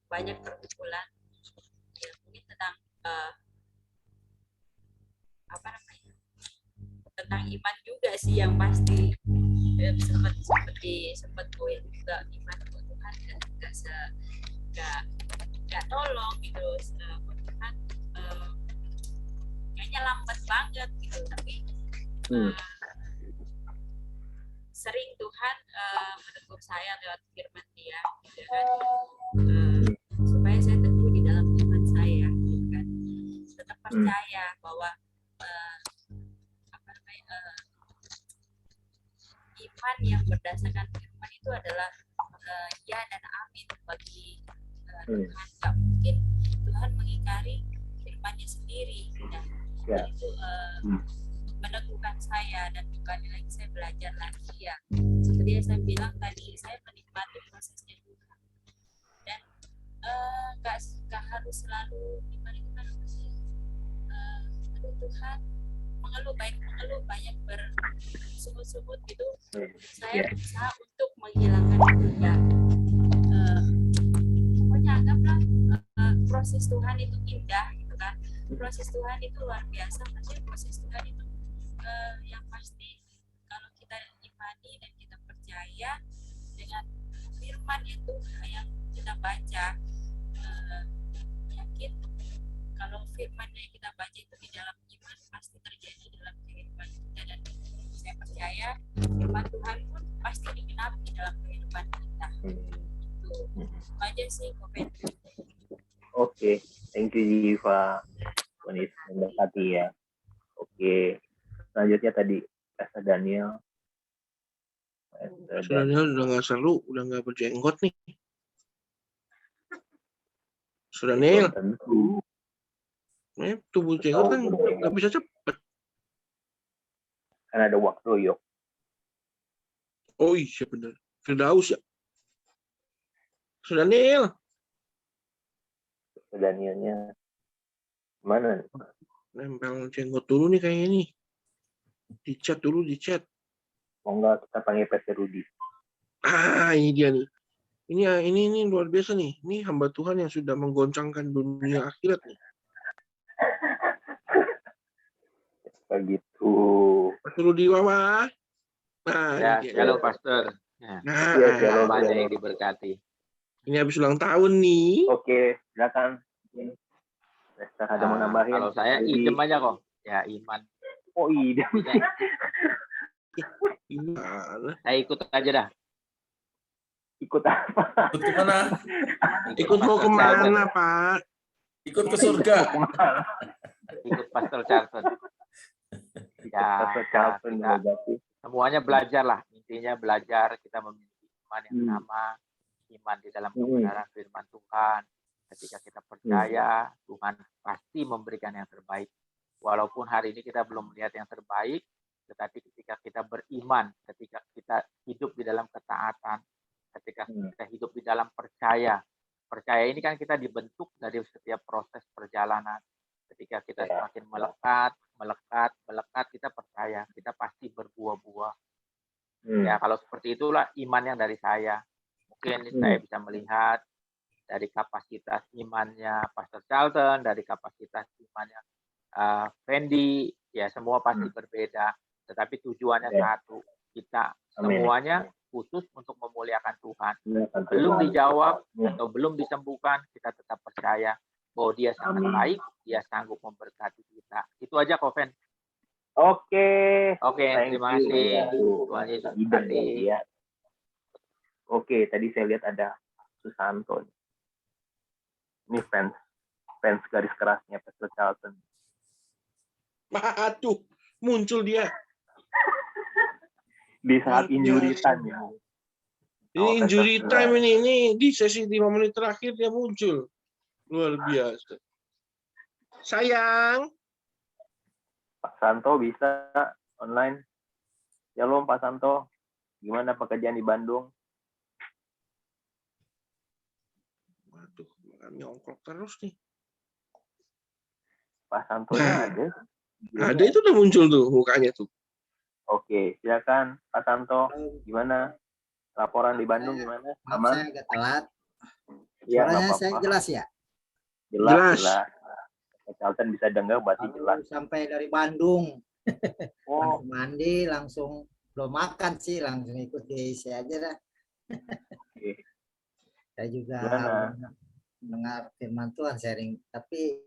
banyak perkumpulan ya, mungkin tentang tentang iman juga sih yang pasti sempat poin juga iman ke Tuhan nggak tolong gitu Tuhan kayaknya lambat banget gitu tapi sering Tuhan menegur saya lewat firman Dia gitu kan supaya saya teguh di dalam iman saya gitu kan tetap percaya bahwa iman yang berdasarkan firman itu adalah ya dan amin bagi Tuhan. Gak mungkin Tuhan mengingkari firman-Nya sendiri dan itu meneguhkan saya dan bukan lagi saya belajar lagi ya seperti yang saya bilang tadi saya menikmati prosesnya Tuhan dan gak harus selalu gimana sih aduh Tuhan mengeluh banyak bersungut-sungut gitu saya berusaha untuk menghilangkan Ya, pokoknya anggaplah proses Tuhan itu indah gitu kan. Proses Tuhan itu luar biasa, tapi proses Tuhan itu yang pasti kalau kita imani dan kita percaya dengan firman itu yang kita baca, yakin kalau firman yang kita baca itu di dalam iman pasti terjadi dalam kehidupan kita, dan saya percaya firman Tuhan pun pasti digenapi dalam kehidupan kita. Itu aja sih komentar. Oke, thank you Jiva. Ponis memberkati ya. Oke, selanjutnya tadi Pastor Daniel. Pastor Daniel udah nggak seru, udah nggak berjenggot nih. Pastor Daniel, tubuh jenggot kan nggak bisa cepet. Kan ada waktu yuk. Oh iya benar. Firdaus ya. Pastor Daniel. Danielnya mana? Nempel jenggot dulu nih kayaknya nih. Di chat dulu, di chat. Mau nggak kita panggil Pastor Rudi? Ah, ini dia nih. Ini luar biasa nih. Ini hamba Tuhan yang sudah menggoncangkan dunia akhirat nih. Begitu. Pastor Rudi Wawa. Nah, Ya, ini dia. halo Pastor. Ya, Nah, banyak yang diberkati. ini habis ulang tahun nih. Oke, silakan. Ada mau nambahin? Kalau saya idem aja kok. Ya, iman. Oh, idem. Gimana? Saya ikut aja dah. Ikut apa? Ikut kemana? Ikut mau kemana, Pak? Ikut ke surga. Ikut Pastor Charlton. Ya, Pastor Charlton kita semuanya belajar lah. Intinya belajar, kita memiliki iman yang sama. Iman di dalam kebenaran firman Tuhan. Ketika kita percaya, Tuhan pasti memberikan yang terbaik. Walaupun hari ini kita belum melihat yang terbaik, tetapi ketika kita beriman, ketika kita hidup di dalam ketaatan, ketika kita hidup di dalam percaya. Percaya ini kan kita dibentuk dari setiap proses perjalanan. Ketika kita semakin melekat, kita percaya, kita pasti berbuah-buah. Ya, kalau seperti itulah iman yang dari saya. Mungkin saya bisa melihat dari kapasitas imannya Pastor Charlton, dari kapasitas imannya Fendi, ya semua pasti berbeda. Tetapi tujuannya satu, kita semuanya khusus untuk memuliakan Tuhan. Belum dijawab atau belum disembuhkan, kita tetap percaya bahwa Dia sangat baik, Dia sanggup memberkati kita. Itu aja, Koven. Oke, Terima kasih. Tuhan Yesus berkati. Oke, tadi saya lihat ada Susanto. Ini fans garis kerasnya Pastor Charlton. Aduh, muncul dia. Di saat injury time ya. Ini injury time ini di sesi 5 menit terakhir dia muncul. Luar biasa. Sayang. Pak Santo bisa online. Shalom Pak Santo. Gimana pekerjaan di Bandung? Waduh, nyongkrok terus nih. Pak Santonya ada. Ada itu udah muncul tuh mukanya tuh. Oke, silakan Pak Santo. Gimana? Laporan di Bandung gimana? Maaf, saya agak telat. Iya, Suaranya saya jelas ya? Jelas. Pak Charlton bisa dengar berarti jelas. Sampai dari Bandung. Oh. Mandi langsung belum makan sih, langsung ikut diisi aja dah. Saya juga mendengar firman Tuhan sharing, tapi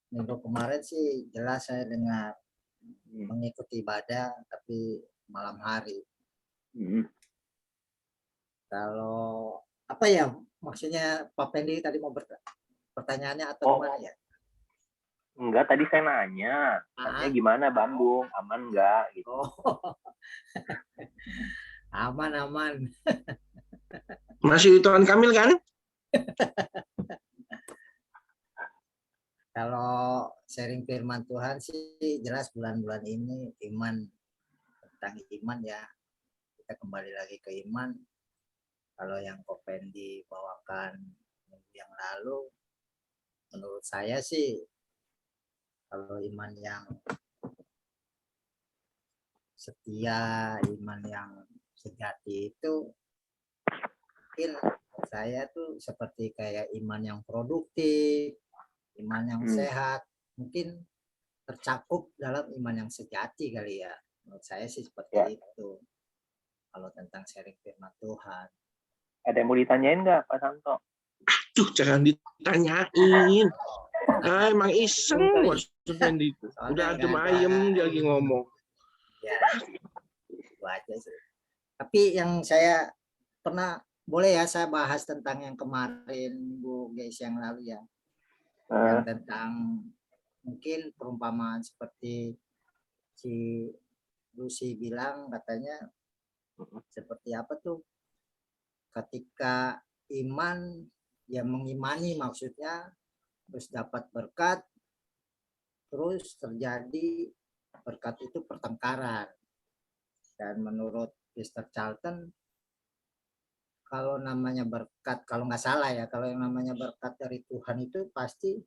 minggu kemarin sih jelas saya dengar mengikuti ibadah, tapi malam hari. Kalau apa ya maksudnya Pak Pendi tadi mau pertanyaannya atau gimana ya? Enggak, tadi saya nanya. Katanya gimana Bandung? Aman enggak? Gitu. Aman. Masih Tuhan Kamil kan? Kalau sharing firman Tuhan sih jelas bulan-bulan ini tentang iman ya. Kita kembali lagi ke iman. Kalau yang Kopen dibawakan minggu yang lalu, menurut saya sih kalau iman yang setia, iman yang sejati itu mungkin saya tuh seperti kayak iman yang produktif, iman yang sehat, mungkin tercakup dalam iman yang sejati kali ya. Menurut saya sih seperti itu. Kalau tentang sharing firman Tuhan. Ada yang mau ditanyain nggak, Pak Santo? Aduh, jangan ditanyain. Emang iseng maksudnya itu. Udah adem ayem dia lagi ngomong. Ya, itu aja sih. Tapi yang saya pernah, boleh ya saya bahas tentang yang kemarin Bu guys yang lalu ya. Yang tentang mungkin perumpamaan seperti si Lucy bilang katanya seperti apa tuh? Ketika iman yang mengimani maksudnya terus dapat berkat, terus terjadi berkat itu pertengkaran. Dan menurut Mr. Charlton, kalau namanya berkat, kalau nggak salah ya, kalau yang namanya berkat dari Tuhan itu pasti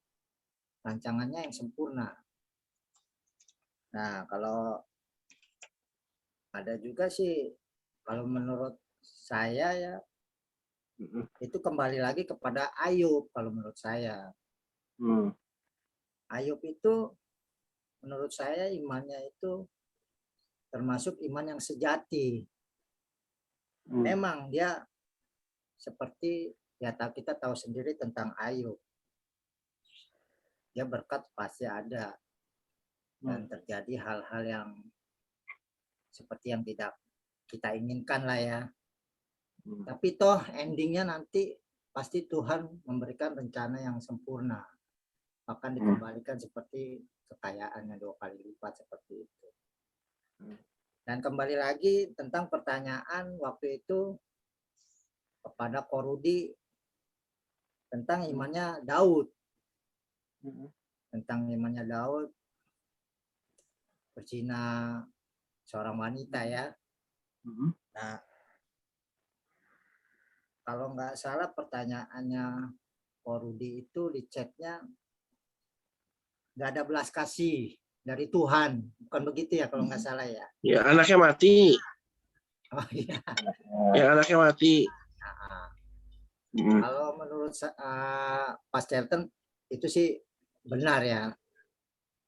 rancangannya yang sempurna. Nah, kalau ada juga sih, kalau menurut saya ya, itu kembali lagi kepada Ayub kalau menurut saya. Ayub itu menurut saya imannya itu termasuk iman yang sejati. Memang dia seperti ya kita tahu sendiri tentang Ayub. Dia berkat pasti ada dan terjadi hal-hal yang seperti yang tidak kita inginkan lah ya. Tapi toh endingnya nanti pasti Tuhan memberikan rencana yang sempurna. Akan dikembalikan seperti kekayaannya 2 kali lipat seperti itu. Dan kembali lagi tentang pertanyaan waktu itu kepada Korudi tentang imannya Daud. Tentang imannya Daud berzina seorang wanita ya. Nah, kalau nggak salah pertanyaannya Korudi itu di chatnya nggak ada belas kasih dari Tuhan, bukan begitu ya kalau nggak salah ya? Ya anaknya mati. Oh iya. Ya anaknya mati. Kalau menurut Pak Charlton itu sih benar ya,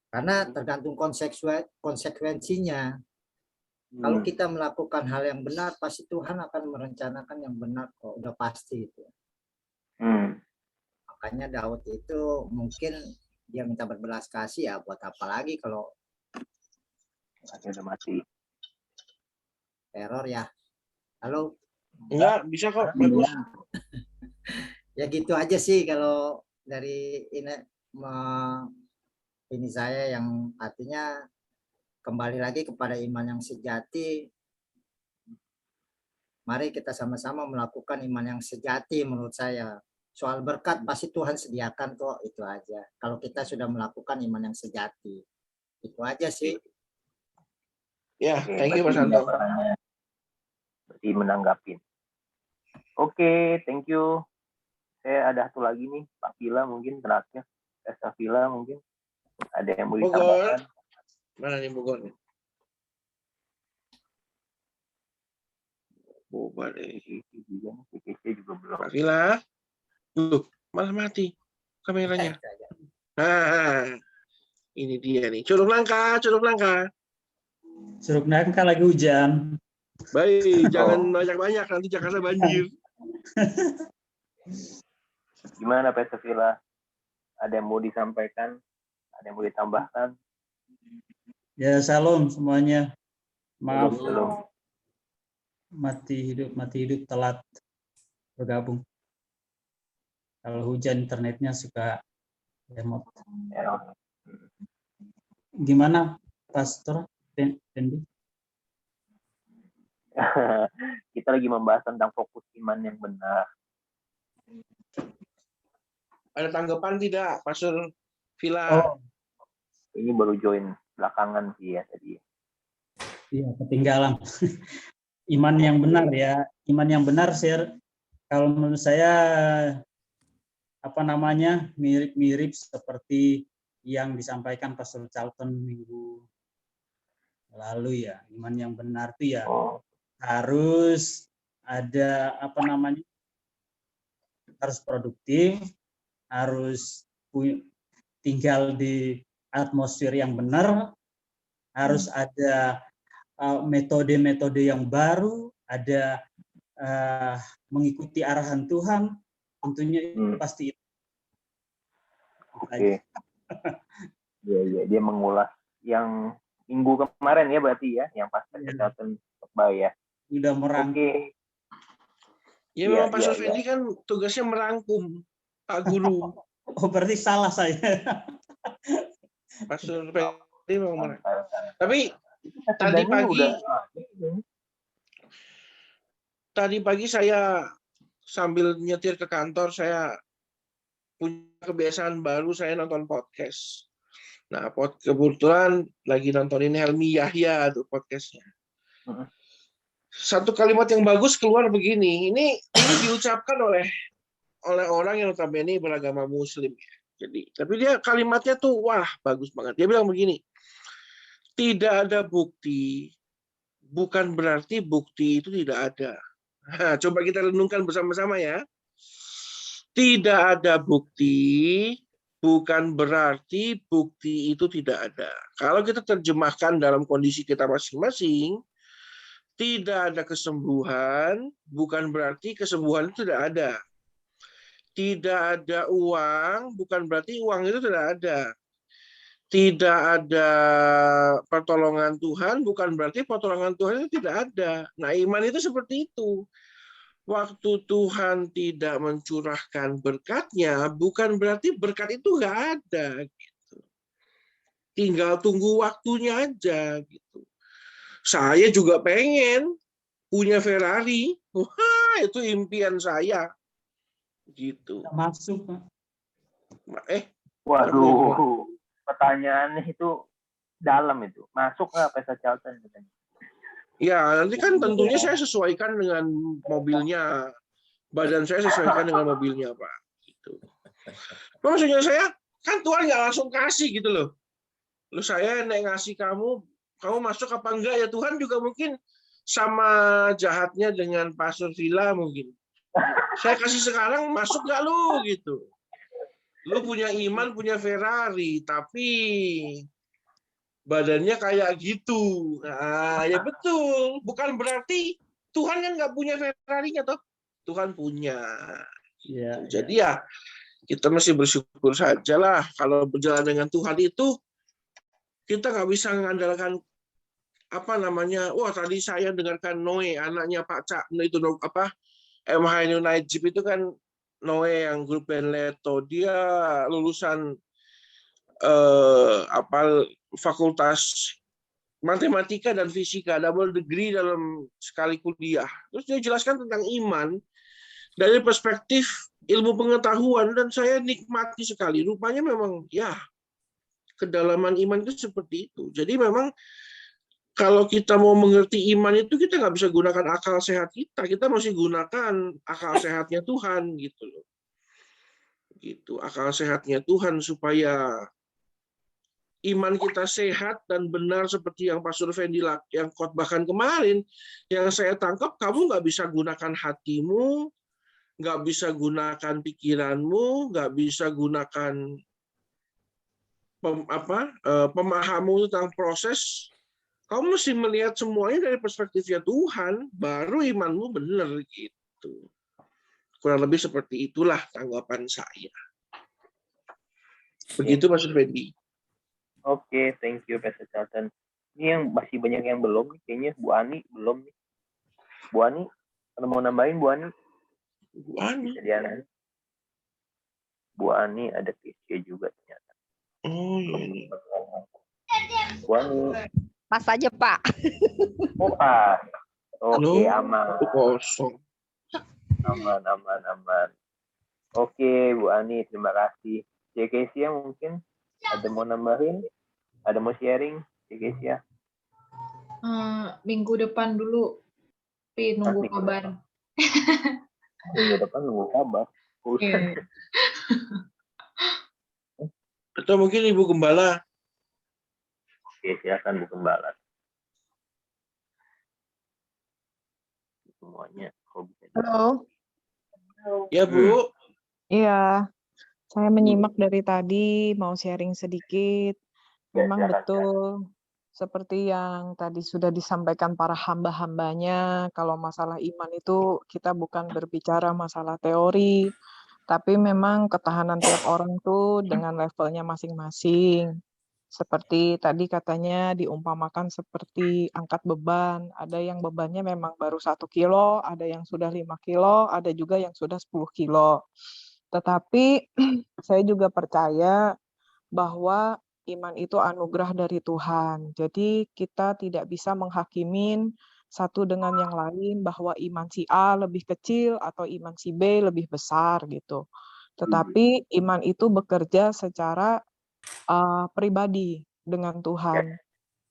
karena tergantung konsekuensinya. Kalau kita melakukan hal yang benar, pasti Tuhan akan merencanakan yang benar kok, udah pasti itu. Makanya Daud itu mungkin dia minta berbelas kasih ya, buat apa lagi kalau udah mati. Teror ya. Halo? Enggak, bisa kok, bagus. Ya gitu aja sih kalau dari ini saya yang artinya kembali lagi kepada iman yang sejati. Mari kita sama-sama melakukan iman yang sejati menurut saya. Soal berkat pasti Tuhan sediakan kok, itu aja. Kalau kita sudah melakukan iman yang sejati. Itu aja sih. Ya, thank you Mas Santo. Berarti menanggapin. Oke, thank you. Saya ada satu lagi nih, Pak Vila mungkin terakhir. Pak Vila mungkin ada yang mau ditambahkan. Mana nih Bogor nih? Bogor juga belum. Pak Vila, malah mati kameranya. Nah, ini dia nih. Curug Nangka, Curug Nangka. Curug Nangka lagi hujan. Baik, jangan banyak-banyak nanti Jakarta banjir. Gimana Pak Vila? Ada yang mau disampaikan? Ada yang mau ditambahkan? Ya, salam semuanya. Maaf. Salam. Mati hidup telat bergabung. Kalau hujan internetnya suka remote. Gimana, Pastor Dendi? Kita lagi membahas tentang fokus iman yang benar. Ada tanggapan tidak, Pastor Vila? Oh. Ini baru join belakangan sih ya tadi. Iya, ketinggalan. Iman yang benar ya. Iman yang benar, share. Kalau menurut saya mirip-mirip seperti yang disampaikan Pastor Charlton minggu lalu ya. Iman yang benar itu ya harus ada harus produktif, harus tinggal di atmosfer yang benar, harus ada metode-metode yang baru, ada mengikuti arahan Tuhan, tentunya itu pasti itu. Oke. Iya, dia mengulas yang minggu kemarin ya berarti ya, yang pas kesehatan khotbah ya. Udah merangkum. Oke. Ya memang Pastor Fendi kan tugasnya merangkum, Pak Guru. Oh berarti salah saya. Pastor Fendi memang merangkum. Tapi tadi pagi saya sambil nyetir ke kantor, saya punya kebiasaan baru, saya nonton podcast. Nah, kebetulan lagi nontonin Helmi Yahya tuh podcastnya. Satu kalimat yang bagus keluar begini, ini diucapkan oleh orang yang notabene beragama Muslim. Jadi, tapi dia kalimatnya tuh wah bagus banget. Dia bilang begini, tidak ada bukti, bukan berarti bukti itu tidak ada. Nah, coba kita renungkan bersama-sama ya. Tidak ada bukti, bukan berarti bukti itu tidak ada. Kalau kita terjemahkan dalam kondisi kita masing-masing, tidak ada kesembuhan, bukan berarti kesembuhan itu tidak ada. Tidak ada uang, bukan berarti uang itu tidak ada. Tidak ada pertolongan Tuhan, bukan berarti pertolongan Tuhan itu tidak ada. Nah, iman itu seperti itu. Waktu Tuhan tidak mencurahkan berkat-Nya, bukan berarti berkat itu nggak ada. Gitu. Tinggal tunggu waktunya aja. Gitu. Saya juga pengen punya Ferrari. Wah, itu impian saya. Gitu. Masuk, Pak. Waduh, pertanyaannya itu dalam itu. Masuk nggak Pastor Charlton? Ya, nanti kan tentunya saya sesuaikan dengan mobilnya. Badan saya sesuaikan dengan mobilnya, Pak. Gitu. Maksudnya saya, kan Tuhan nggak langsung kasih gitu loh. Lalu saya ngasih kamu masuk apa enggak ya, Tuhan juga mungkin sama jahatnya dengan Pastor Villa mungkin. Saya kasih sekarang, masuk nggak lu gitu. Lu punya iman, punya Ferrari, tapi badannya kayak gitu. Nah, ya betul. Bukan berarti Tuhan kan nggak punya Ferrari-nya toh. Tuhan punya. Ya, jadi ya kita mesti bersyukur saja lah. Kalau berjalan dengan Tuhan itu kita nggak bisa mengandalkan apa namanya. Wah, tadi saya dengarkan Noe, anaknya Pak Cak, itu apa? MH Najib itu kan Noe yang grup band Leto. Dia lulusan fakultas matematika dan fisika, double degree dalam sekali kuliah. Terus dia jelaskan tentang iman dari perspektif ilmu pengetahuan, dan saya nikmati sekali. Rupanya memang ya kedalaman iman itu seperti itu. Jadi memang kalau kita mau mengerti iman itu, kita nggak bisa gunakan akal sehat kita mesti gunakan akal sehatnya Tuhan gitu loh. Gitu, akal sehatnya Tuhan supaya iman kita sehat dan benar seperti yang Pastor Fendi yang khotbahkan kemarin. Yang saya tangkap, kamu nggak bisa gunakan hatimu, nggak bisa gunakan pikiranmu, nggak bisa gunakan pemahamu tentang proses. Kamu mesti melihat semuanya dari perspektifnya Tuhan, baru imanmu benar gitu. Kurang lebih seperti itulah tanggapan saya. Begitu Pastor Fendi. Oke, thank you Pastor Charlton. Ini yang masih banyak yang belum nih, kayaknya Bu Ani belum nih. Bu Ani, kalau mau nambahin Bu Ani? Bu Ani. Bu Ani ada Kesia juga ternyata. Oh iya. Bu Ani. Pas aja Pak. Oh pas. Oke, Halo? aman. Kosong. Aman. Oke, Bu Ani, terima kasih. Kesia mungkin ada mau nambahin? Ada mau sharing? Kesia? Minggu depan dulu. Tapi nunggu kabar. Minggu depan nunggu kabar. Atau mungkin Ibu Gembala. Oke, silakan Bu Gembala. Semuanya. Halo. Ya Bu. Iya, saya menyimak dari tadi, mau sharing sedikit. Ya, Memang silakan, silakan. betul, seperti yang tadi sudah disampaikan para hamba-hambanya, kalau masalah iman itu kita bukan berbicara masalah teori, tapi memang ketahanan tiap orang tuh dengan levelnya masing-masing. Seperti tadi katanya diumpamakan seperti angkat beban, ada yang bebannya memang baru 1 kilo, ada yang sudah 5 kilo, ada juga yang sudah 10 kilo. Tetapi saya juga percaya bahwa iman itu anugerah dari Tuhan. Jadi kita tidak bisa menghakimin satu dengan yang lain bahwa iman si A lebih kecil atau iman si B lebih besar gitu. Tetapi iman itu bekerja secara pribadi dengan Tuhan.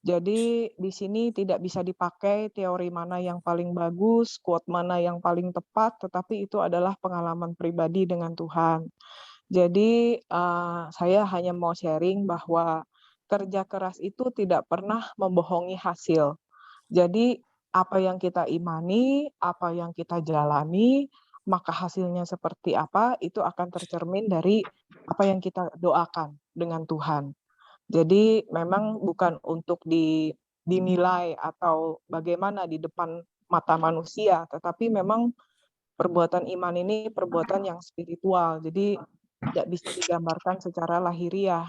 Jadi di sini tidak bisa dipakai teori mana yang paling bagus, quote mana yang paling tepat, tetapi itu adalah pengalaman pribadi dengan Tuhan. Jadi saya hanya mau sharing bahwa kerja keras itu tidak pernah membohongi hasil. Jadi apa yang kita imani, apa yang kita jalani, maka hasilnya seperti apa, itu akan tercermin dari apa yang kita doakan dengan Tuhan. Jadi memang bukan untuk dinilai atau bagaimana di depan mata manusia, tetapi memang perbuatan iman ini perbuatan yang spiritual. Jadi tidak bisa digambarkan secara lahiriah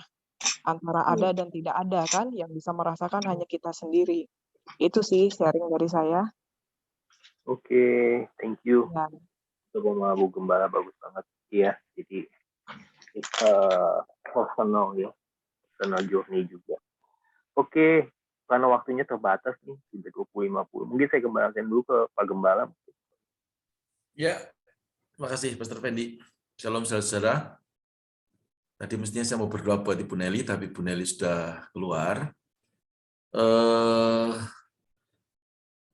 antara ada dan tidak ada kan, yang bisa merasakan hanya kita sendiri. Itu sih sharing dari saya. Oke, thank you. Ya. Sama Bu Gembala bagus banget. Iya, jadi personal ya, personal journey juga. Oke, karena waktunya terbatas nih, sudah 20.50. Mungkin saya kembalikan dulu ke Pak Gembala. Ya, terima kasih Pastor Fendi. Shalom saudara. Tadi mestinya saya mau berdoa buat Ibu Nelly, tapi Ibu Nelly sudah keluar.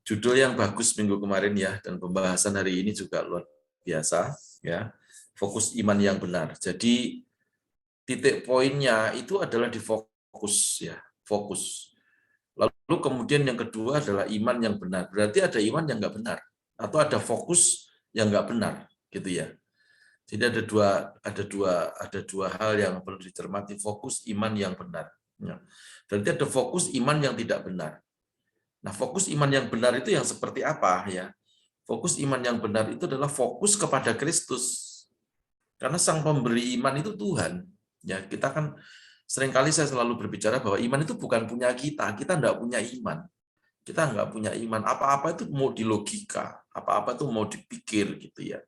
Judul yang bagus minggu kemarin ya, dan pembahasan hari ini juga luar biasa ya. Fokus iman yang benar. Jadi titik poinnya itu adalah di fokus ya, fokus. Lalu kemudian yang kedua adalah iman yang benar. Berarti ada iman yang nggak benar atau ada fokus yang nggak benar, gitu ya. Jadi ada dua hal yang perlu dicermati, fokus iman yang benar. Ya. Berarti ada fokus iman yang tidak benar. Nah, fokus iman yang benar itu yang seperti apa ya? Fokus iman yang benar itu adalah fokus kepada Kristus. Karena sang pemberi iman itu Tuhan. Ya, kita kan seringkali saya selalu berbicara bahwa iman itu bukan punya kita enggak punya iman. Kita enggak punya iman. Apa-apa itu mau dilogika, apa-apa itu mau dipikir gitu ya.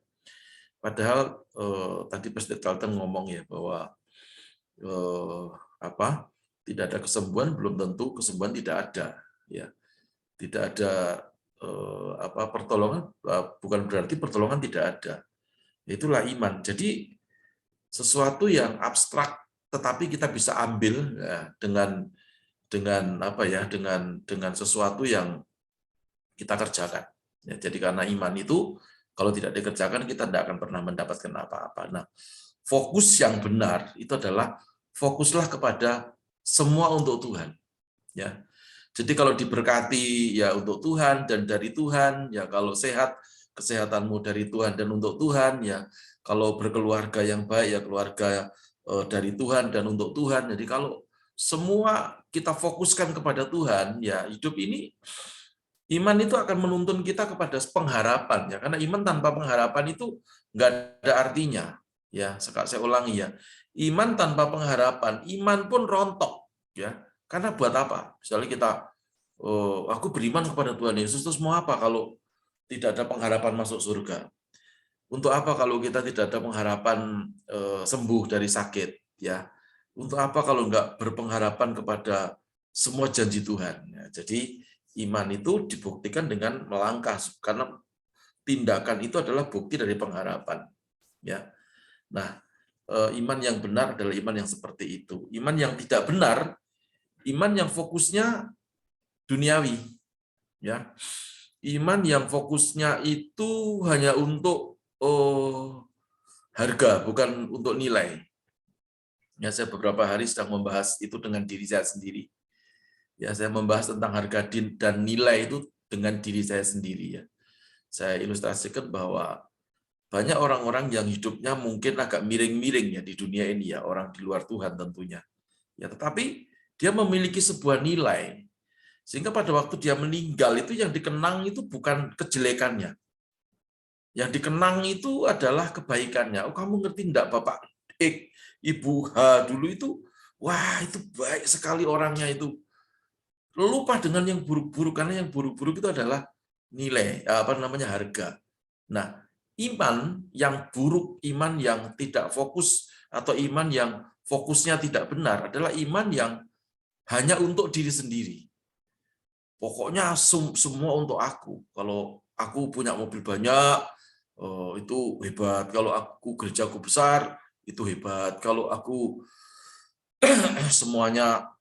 Padahal tadi Pastor Carlton ngomong ya bahwa tidak ada kesembuhan belum tentu kesembuhan tidak ada ya. Tidak ada pertolongan bukan berarti pertolongan tidak ada. Itulah iman. Jadi sesuatu yang abstrak tetapi kita bisa ambil ya, dengan sesuatu yang kita kerjakan. Ya, jadi karena iman itu kalau tidak dikerjakan kita tidak akan pernah mendapatkan apa-apa. Nah, fokus yang benar itu adalah fokuslah kepada semua untuk Tuhan. Ya. Jadi kalau diberkati ya untuk Tuhan dan dari Tuhan, ya kalau sehat kesehatanmu dari Tuhan dan untuk Tuhan, ya kalau berkeluarga yang baik ya keluarga dari Tuhan dan untuk Tuhan. Jadi kalau semua kita fokuskan kepada Tuhan, ya hidup ini iman itu akan menuntun kita kepada pengharapan ya, karena iman tanpa pengharapan itu nggak ada artinya ya. Saya ulangi ya, iman tanpa pengharapan, iman pun rontok ya. Karena buat apa? Misalnya kita aku beriman kepada Tuhan Yesus, terus mau apa kalau tidak ada pengharapan masuk surga? Untuk apa kalau kita tidak ada pengharapan sembuh dari sakit ya? Untuk apa kalau nggak berpengharapan kepada semua janji Tuhan? Ya, jadi iman itu dibuktikan dengan melangkah, karena tindakan itu adalah bukti dari pengharapan. Ya, nah iman yang benar adalah iman yang seperti itu. Iman yang tidak benar, iman yang fokusnya duniawi. Ya, iman yang fokusnya itu hanya untuk harga, bukan untuk nilai. Ya, saya beberapa hari sedang membahas itu dengan diri saya sendiri. Ya, saya membahas tentang harga dan nilai itu dengan diri saya sendiri ya. Saya ilustrasikan bahwa banyak orang-orang yang hidupnya mungkin agak miring-miring ya di dunia ini ya, orang di luar Tuhan tentunya. Ya, tetapi dia memiliki sebuah nilai. Sehingga pada waktu dia meninggal itu yang dikenang itu bukan kejelekannya. Yang dikenang itu adalah kebaikannya. Oh, kamu ngerti enggak Bapak X, Ibu H dulu itu, wah itu baik sekali orangnya itu. Lupa dengan yang buruk-buruk, karena yang buruk-buruk itu adalah nilai, harga. Nah, iman yang buruk, iman yang tidak fokus, atau iman yang fokusnya tidak benar adalah iman yang hanya untuk diri sendiri. Pokoknya semua untuk aku. Kalau aku punya mobil banyak, itu hebat. Kalau aku gerejaku besar, itu hebat. Kalau aku semuanya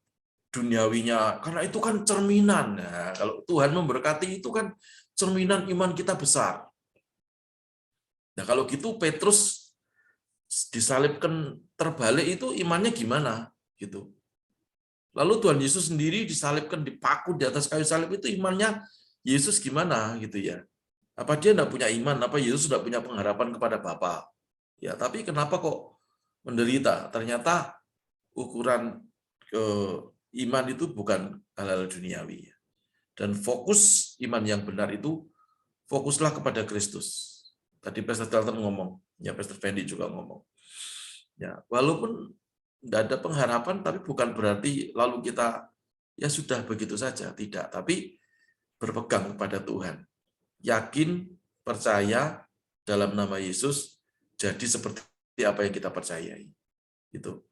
duniawinya, karena itu kan cerminan. Nah, kalau Tuhan memberkati itu kan cerminan iman kita besar. Nah, kalau gitu Petrus disalibkan terbalik itu imannya gimana gitu. Lalu Tuhan Yesus sendiri disalibkan, dipaku di atas kayu salib, itu imannya Yesus gimana gitu ya. Apa dia enggak punya iman? Apa Yesus sudah punya pengharapan kepada Bapa? Ya, tapi kenapa kok menderita? Ternyata ukuran iman itu bukan hal-hal duniawi. Dan fokus iman yang benar itu fokuslah kepada Kristus. Tadi Pastor Dalton ngomong, ya Pastor Fendi juga ngomong. Ya, walaupun tidak ada pengharapan, tapi bukan berarti lalu kita ya sudah begitu saja, tidak. Tapi berpegang kepada Tuhan, yakin, percaya dalam nama Yesus, jadi seperti apa yang kita percayai. Itu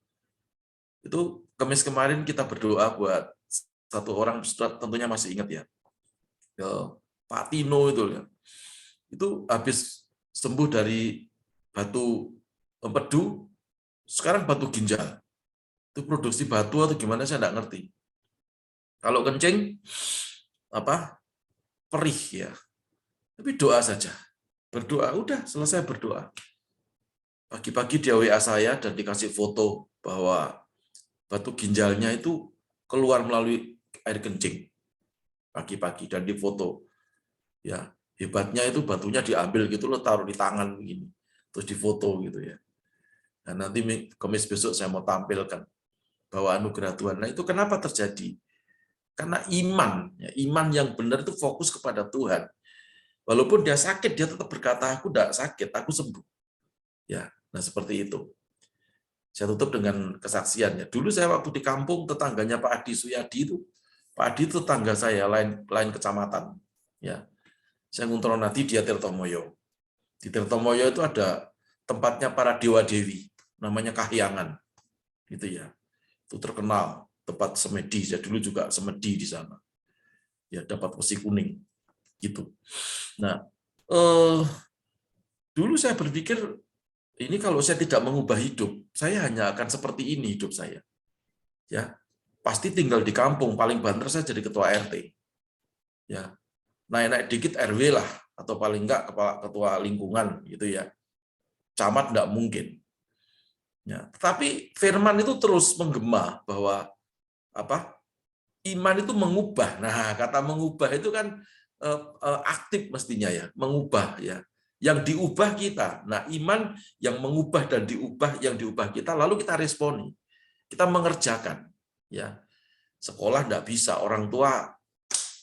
Kamis kemarin kita berdoa buat satu orang, tentunya masih ingat ya, Pak Tino itu ya. Itu habis sembuh dari batu empedu, sekarang batu ginjal. Itu produksi batu atau gimana saya enggak ngerti. Kalau kencing perih ya. Tapi doa saja. Berdoa, udah selesai berdoa. Pagi-pagi dia WA saya dan dikasih foto bahwa batu ginjalnya itu keluar melalui air kencing pagi-pagi dan difoto. Ya, hebatnya itu batunya diambil gitu loh, taruh di tangan begini, terus difoto gitu ya. Nah, nanti Kamis besok saya mau tampilkan bahwa anugerah Tuhan. Nah, itu kenapa terjadi? Karena iman, ya, iman yang benar itu fokus kepada Tuhan. Walaupun dia sakit, dia tetap berkata, aku tidak sakit, aku sembuh. Ya, nah seperti itu. Saya tutup dengan kesaksiannya. Dulu saya waktu di kampung, tetangganya Pak Adi Suyadi itu, Pak Adi itu tetangga saya, lain kecamatan. Ya, saya nguntronati dia Tirtomoyo. Di Tirtomoyo itu ada tempatnya para dewa-dewi, namanya Kahyangan. Gitu ya. Itu terkenal, tempat semedi. Saya dulu juga semedi di sana. Ya, dapat besi kuning. Gitu. Nah, dulu saya berpikir, ini kalau saya tidak mengubah hidup, saya hanya akan seperti ini hidup saya. Ya, pasti tinggal di kampung, paling banter saya jadi ketua RT. Ya, naik-naik dikit RW lah, atau paling enggak ketua lingkungan gitu ya. Camat enggak mungkin. Ya, tetapi firman itu terus menggema bahwa iman itu mengubah. Nah, kata mengubah itu kan aktif mestinya ya, mengubah ya. Yang diubah kita. Nah, iman yang mengubah dan diubah, yang diubah kita, lalu kita responi. Kita mengerjakan. Ya, sekolah enggak bisa, orang tua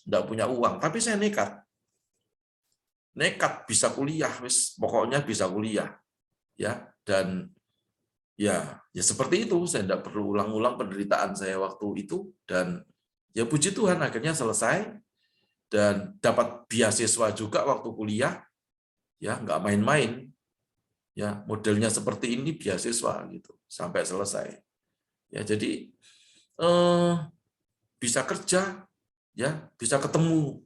enggak punya uang, tapi saya nekat bisa kuliah, pokoknya bisa kuliah. Ya, dan ya seperti itu. Saya enggak perlu ulang-ulang penderitaan saya waktu itu, dan ya puji Tuhan akhirnya selesai dan dapat beasiswa juga waktu kuliah. Ya, nggak main-main. Ya, modelnya seperti ini beasiswa gitu sampai selesai. Ya, jadi bisa kerja, ya, bisa ketemu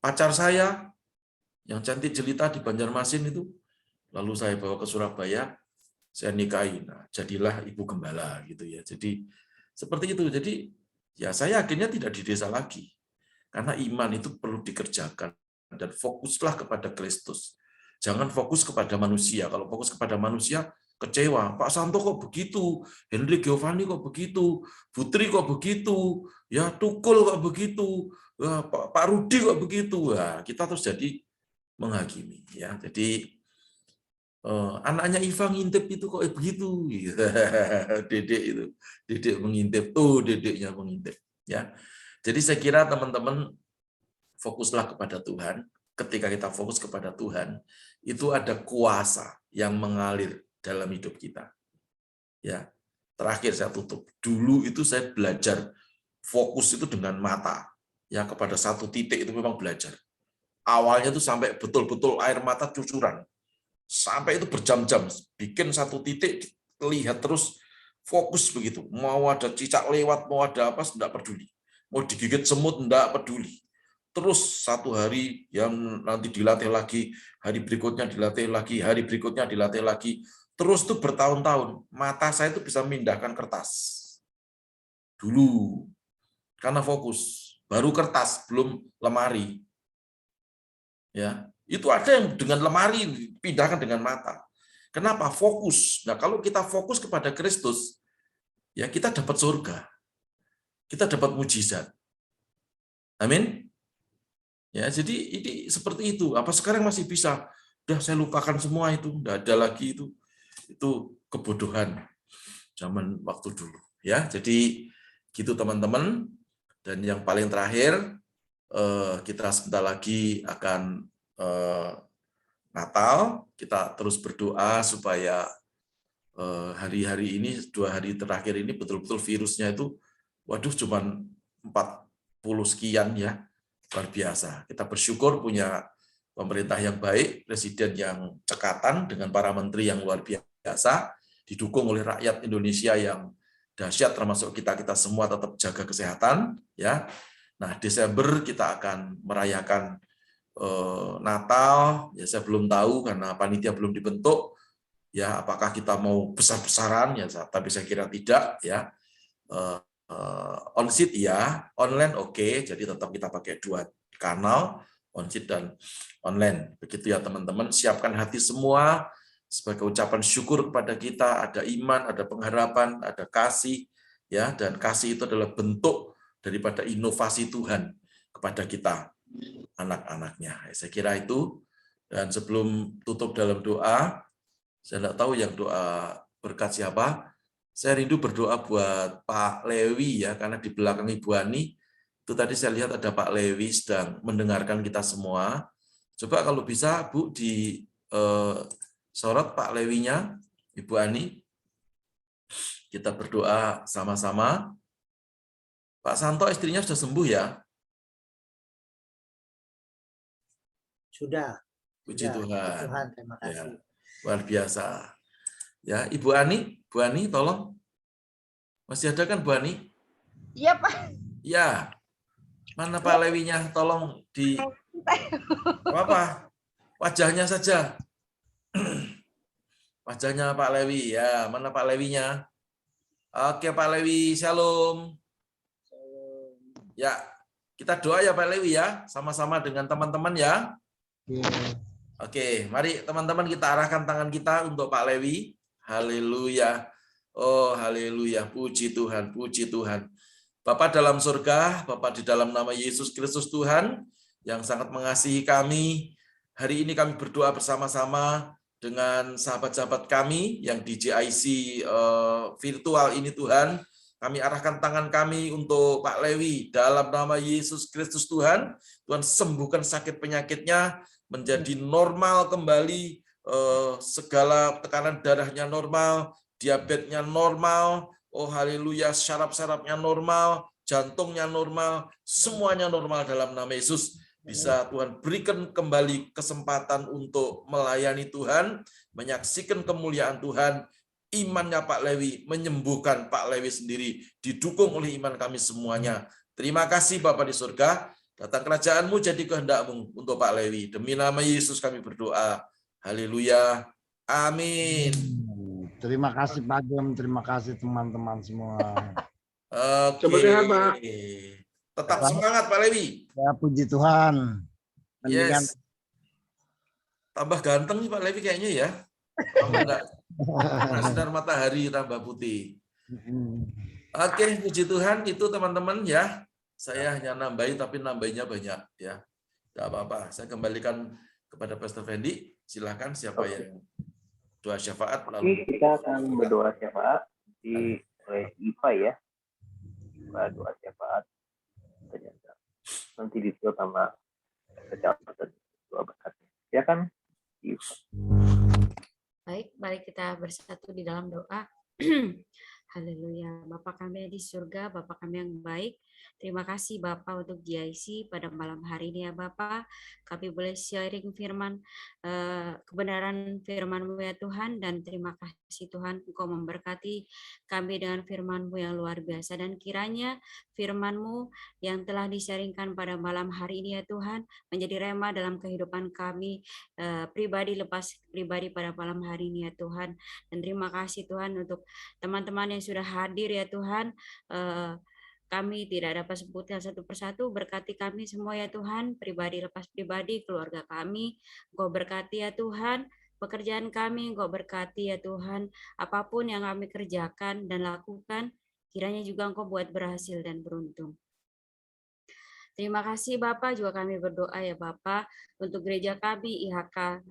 pacar saya yang cantik jelita di Banjarmasin itu. Lalu saya bawa ke Surabaya, saya nikahi. Nah, jadilah ibu gembala gitu ya. Jadi seperti itu. Jadi ya saya akhirnya tidak di desa lagi. Karena iman itu perlu dikerjakan dan fokuslah kepada Kristus. Jangan fokus kepada manusia. Kalau fokus kepada manusia, kecewa. Pak Santo kok begitu? Henry Giovanni kok begitu? Putri kok begitu? Ya, Tukul kok begitu? Pak Rudi kok begitu? Nah, kita terus jadi menghakimi. Ya, jadi anaknya Iva ngintip itu kok begitu. Dedek itu, Dedek mengintip. Oh, dedeknya mengintip. Ya, jadi saya kira teman-teman fokuslah kepada Tuhan. Ketika kita fokus kepada Tuhan, itu ada kuasa yang mengalir dalam hidup kita. Ya, terakhir saya tutup. Dulu itu saya belajar fokus itu dengan mata. Ya, kepada satu titik itu memang belajar. Awalnya itu sampai betul-betul air mata cucuran. Sampai itu berjam-jam, bikin satu titik, lihat terus, fokus begitu. Mau ada cicak lewat, mau ada apa, tidak peduli. Mau digigit semut, tidak peduli. Terus satu hari yang nanti dilatih lagi, hari berikutnya dilatih lagi, hari berikutnya dilatih lagi. Terus itu bertahun-tahun. Mata saya itu bisa memindahkan kertas. Dulu, karena fokus. Baru kertas, belum lemari. Ya, itu ada yang dengan lemari pindahkan dengan mata. Kenapa? Fokus. Nah, kalau kita fokus kepada Kristus, ya kita dapat surga. Kita dapat mujizat. Amin. Ya, jadi ini seperti itu. Apa sekarang masih bisa? Udah saya lupakan semua itu, enggak ada lagi itu. Itu kebodohan zaman waktu dulu. Ya, jadi gitu teman-teman. Dan yang paling terakhir, kita sebentar lagi akan Natal, kita terus berdoa supaya hari-hari ini, 2 hari terakhir ini betul-betul virusnya itu, waduh, cuman 40 sekian ya, luar biasa. Kita bersyukur punya pemerintah yang baik, presiden yang cekatan dengan para menteri yang luar biasa, didukung oleh rakyat Indonesia yang dahsyat, termasuk kita semua tetap jaga kesehatan ya. Nah, Desember kita akan merayakan Natal, ya saya belum tahu karena panitia belum dibentuk, ya apakah kita mau besar-besaran ya, tapi saya kira tidak ya. On-site ya, online oke, jadi tetap kita pakai 2 kanal, on-site dan online. Begitu ya teman-teman, siapkan hati semua sebagai ucapan syukur kepada kita, ada iman, ada pengharapan, ada kasih ya, dan kasih itu adalah bentuk daripada inovasi Tuhan kepada kita, anak-anaknya. Saya kira itu. Dan sebelum tutup dalam doa, saya tidak tahu yang doa berkat siapa. Saya rindu berdoa buat Pak Lewi ya, karena di belakang Ibu Ani itu tadi saya lihat ada Pak Lewi sedang mendengarkan kita semua. Coba kalau bisa Bu di sorot Pak Lewinya, Ibu Ani. Kita berdoa sama-sama. Pak Santo istrinya sudah sembuh ya? Sudah. Puji Tuhan. Tuhan, terima kasih. Ya, luar biasa. Ya, Ibu Ani, Bu Ani, tolong. Masih ada kan Bu Ani? Iya, Pak. Ya. Mana Pak Lewinya? Tolong di apa? Wajahnya saja. Wajahnya Pak Lewi. Ya, mana Pak Lewinya? Oke, Pak Lewi, shalom. Ya, kita doa ya Pak Lewi ya, sama-sama dengan teman-teman ya. Oke, mari teman-teman kita arahkan tangan kita untuk Pak Lewi. Haleluya. Oh, haleluya. Puji Tuhan, puji Tuhan. Bapa dalam surga, Bapa di dalam nama Yesus Kristus Tuhan, yang sangat mengasihi kami. Hari ini kami berdoa bersama-sama dengan sahabat-sahabat kami yang di JIC virtual ini Tuhan. Kami arahkan tangan kami untuk Pak Lewi dalam nama Yesus Kristus Tuhan. Tuhan sembuhkan sakit penyakitnya, menjadi normal kembali, segala tekanan darahnya normal, diabetesnya normal, oh haleluya, syaraf-syarafnya normal, jantungnya normal, semuanya normal dalam nama Yesus. Bisa Tuhan berikan kembali kesempatan untuk melayani Tuhan, menyaksikan kemuliaan Tuhan. Imannya Pak Lewi, menyembuhkan Pak Lewi sendiri, didukung oleh iman kami semuanya. Terima kasih Bapa di surga, datang kerajaan-Mu jadi kehendak-Mu untuk Pak Lewi. Demi nama Yesus kami berdoa. Haleluya. Amin. Terima kasih Pak Jem, terima kasih teman-teman semua. Oke. Tetap semangat Pak Lewi. Ya, puji Tuhan. Yes. Tambah ganteng nih Pak Lewi kayaknya ya. Sinar matahari tambah putih. Oke, puji Tuhan itu teman-teman ya. Saya hanya nambahin tapi nambahnya banyak ya. Tidak apa-apa. Saya kembalikan kepada Pastor Fendi. Silakan siapa yang doa syafaat Oke, lalu kita akan berdoa syafaat di oleh Iva ya. Iva doa syafaat. Ternyata nanti ditutup sama kecamatan doa berkatnya. Ya kan? Iva. Baik, mari kita bersatu di dalam doa. Haleluya. Bapa kami yang di surga, Bapa kami yang baik, terima kasih Bapa untuk GIC pada malam hari ini ya Bapa. Kami boleh sharing firman, kebenaran firman-Mu ya Tuhan, dan terima kasih Tuhan Engkau memberkati kami dengan firman-Mu yang luar biasa, dan kiranya firman-Mu yang telah di-sharingkan pada malam hari ini ya Tuhan menjadi rema dalam kehidupan kami pribadi lepas pribadi pada malam hari ini ya Tuhan. Dan terima kasih Tuhan untuk teman-teman yang sudah hadir ya Tuhan. Kami tidak dapat sebutkan satu persatu, berkati kami semua ya Tuhan, pribadi lepas pribadi, keluarga kami, Engkau berkati ya Tuhan, pekerjaan kami Engkau berkati ya Tuhan, apapun yang kami kerjakan dan lakukan, kiranya juga Engkau buat berhasil dan beruntung. Terima kasih Bapak, juga kami berdoa ya Bapak untuk gereja kami IHK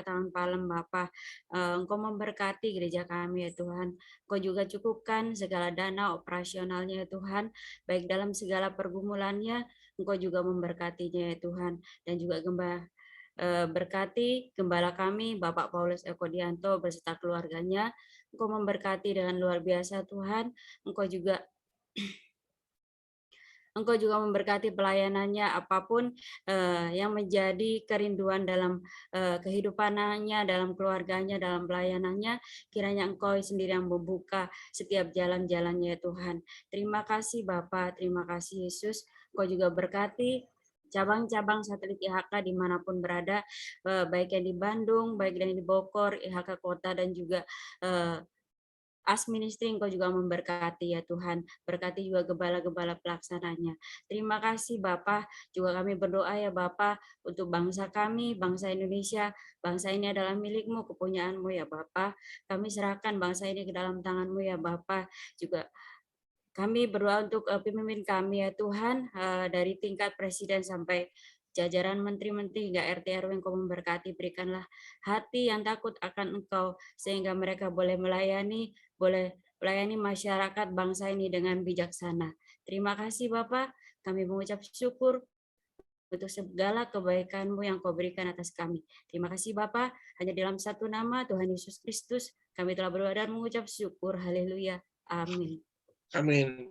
Taman Palem Bapak. Engkau memberkati gereja kami ya Tuhan. Engkau juga cukupkan segala dana operasionalnya ya Tuhan, baik dalam segala pergumulannya, Engkau juga memberkatinya ya Tuhan. Dan juga berkati gembala kami Bapak Paulus Ekodianto beserta keluarganya. Engkau memberkati dengan luar biasa Tuhan. Engkau juga memberkati pelayanannya, apapun yang menjadi kerinduan dalam kehidupannya, dalam keluarganya, dalam pelayanannya, kiranya Engkau sendiri yang membuka setiap jalan-jalannya Tuhan. Terima kasih Bapa, terima kasih Yesus. Engkau juga berkati cabang-cabang satelit IHK dimanapun berada, baik yang di Bandung, baik yang di Bogor, IHK Kota, dan juga Ministry, Engkau juga memberkati ya Tuhan, berkati juga gembala-gembala pelaksananya. Terima kasih Bapa, juga kami berdoa ya Bapa untuk bangsa kami, bangsa Indonesia. Bangsa ini adalah milik-Mu, kepunyaan-Mu ya Bapa. Kami serahkan bangsa ini ke dalam tangan-Mu ya Bapa. Juga kami berdoa untuk pemimpin kami ya Tuhan, dari tingkat presiden sampai jajaran menteri-menteri hingga RT RW, Engkau memberkati, berikanlah hati yang takut akan Engkau sehingga mereka boleh melayani masyarakat bangsa ini dengan bijaksana. Terima kasih Bapak, kami mengucap syukur untuk segala kebaikan-Mu yang Kau berikan atas kami. Terima kasih Bapak, hanya dalam satu nama Tuhan Yesus Kristus kami telah berdoa dan mengucap syukur. Haleluya. Amin. Amin.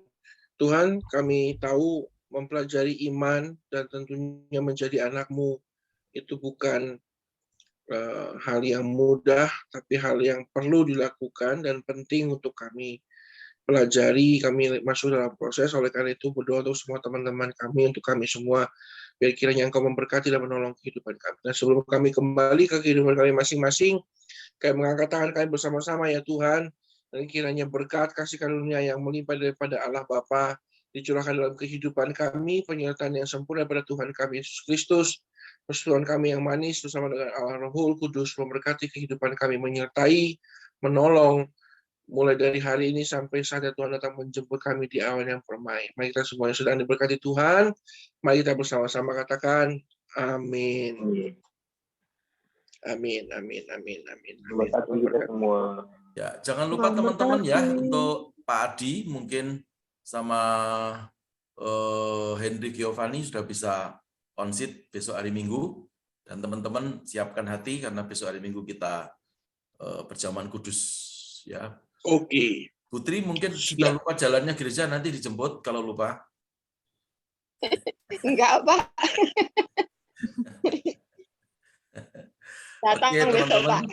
Tuhan, kami tahu mempelajari iman dan tentunya menjadi anak-Mu itu bukan hal yang mudah, tapi hal yang perlu dilakukan dan penting untuk kami pelajari, kami masuk dalam proses. Oleh karena itu berdoa untuk semua teman-teman kami, untuk kami semua, biar kiranya Engkau memberkati dan menolong kehidupan kami. Dan sebelum kami kembali ke kehidupan kami masing-masing, kami mengangkat tangan kami bersama-sama ya Tuhan, dan kiranya berkat kasih karunia yang melimpah daripada Allah Bapa dicurahkan dalam kehidupan kami, penyertaan yang sempurna pada Tuhan kami Yesus Kristus, persekutuan kami yang manis bersama dengan Allah Rohul Kudus memberkati kehidupan kami, menyertai, menolong, mulai dari hari ini sampai saat Tuhan datang menjemput kami di awan yang permai. Mari kita semuanya sedang diberkati Tuhan, mari kita bersama-sama katakan amin. Amin, amin, amin, amin. Terima kasih kita semua. Ya, jangan lupa teman-teman ya, untuk Pak Adi mungkin sama Henry Giovanni sudah bisa on-site besok hari Minggu, dan teman-teman siapkan hati karena besok hari Minggu kita perjamuan kudus ya. Oke. Putri mungkin sudah lupa jalannya gereja, nanti dijemput kalau lupa. Enggak, Pak. Datang Oke, besok, teman-teman. Pak.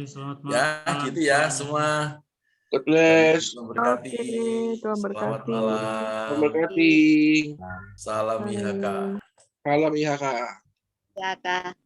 Selamat malam. Ya, gitu ya semua. God bless. Memberkati. Tuhan Selamat berkati. malam. Memberkati. Salam IHK. Salam IHK. Ya, Kak.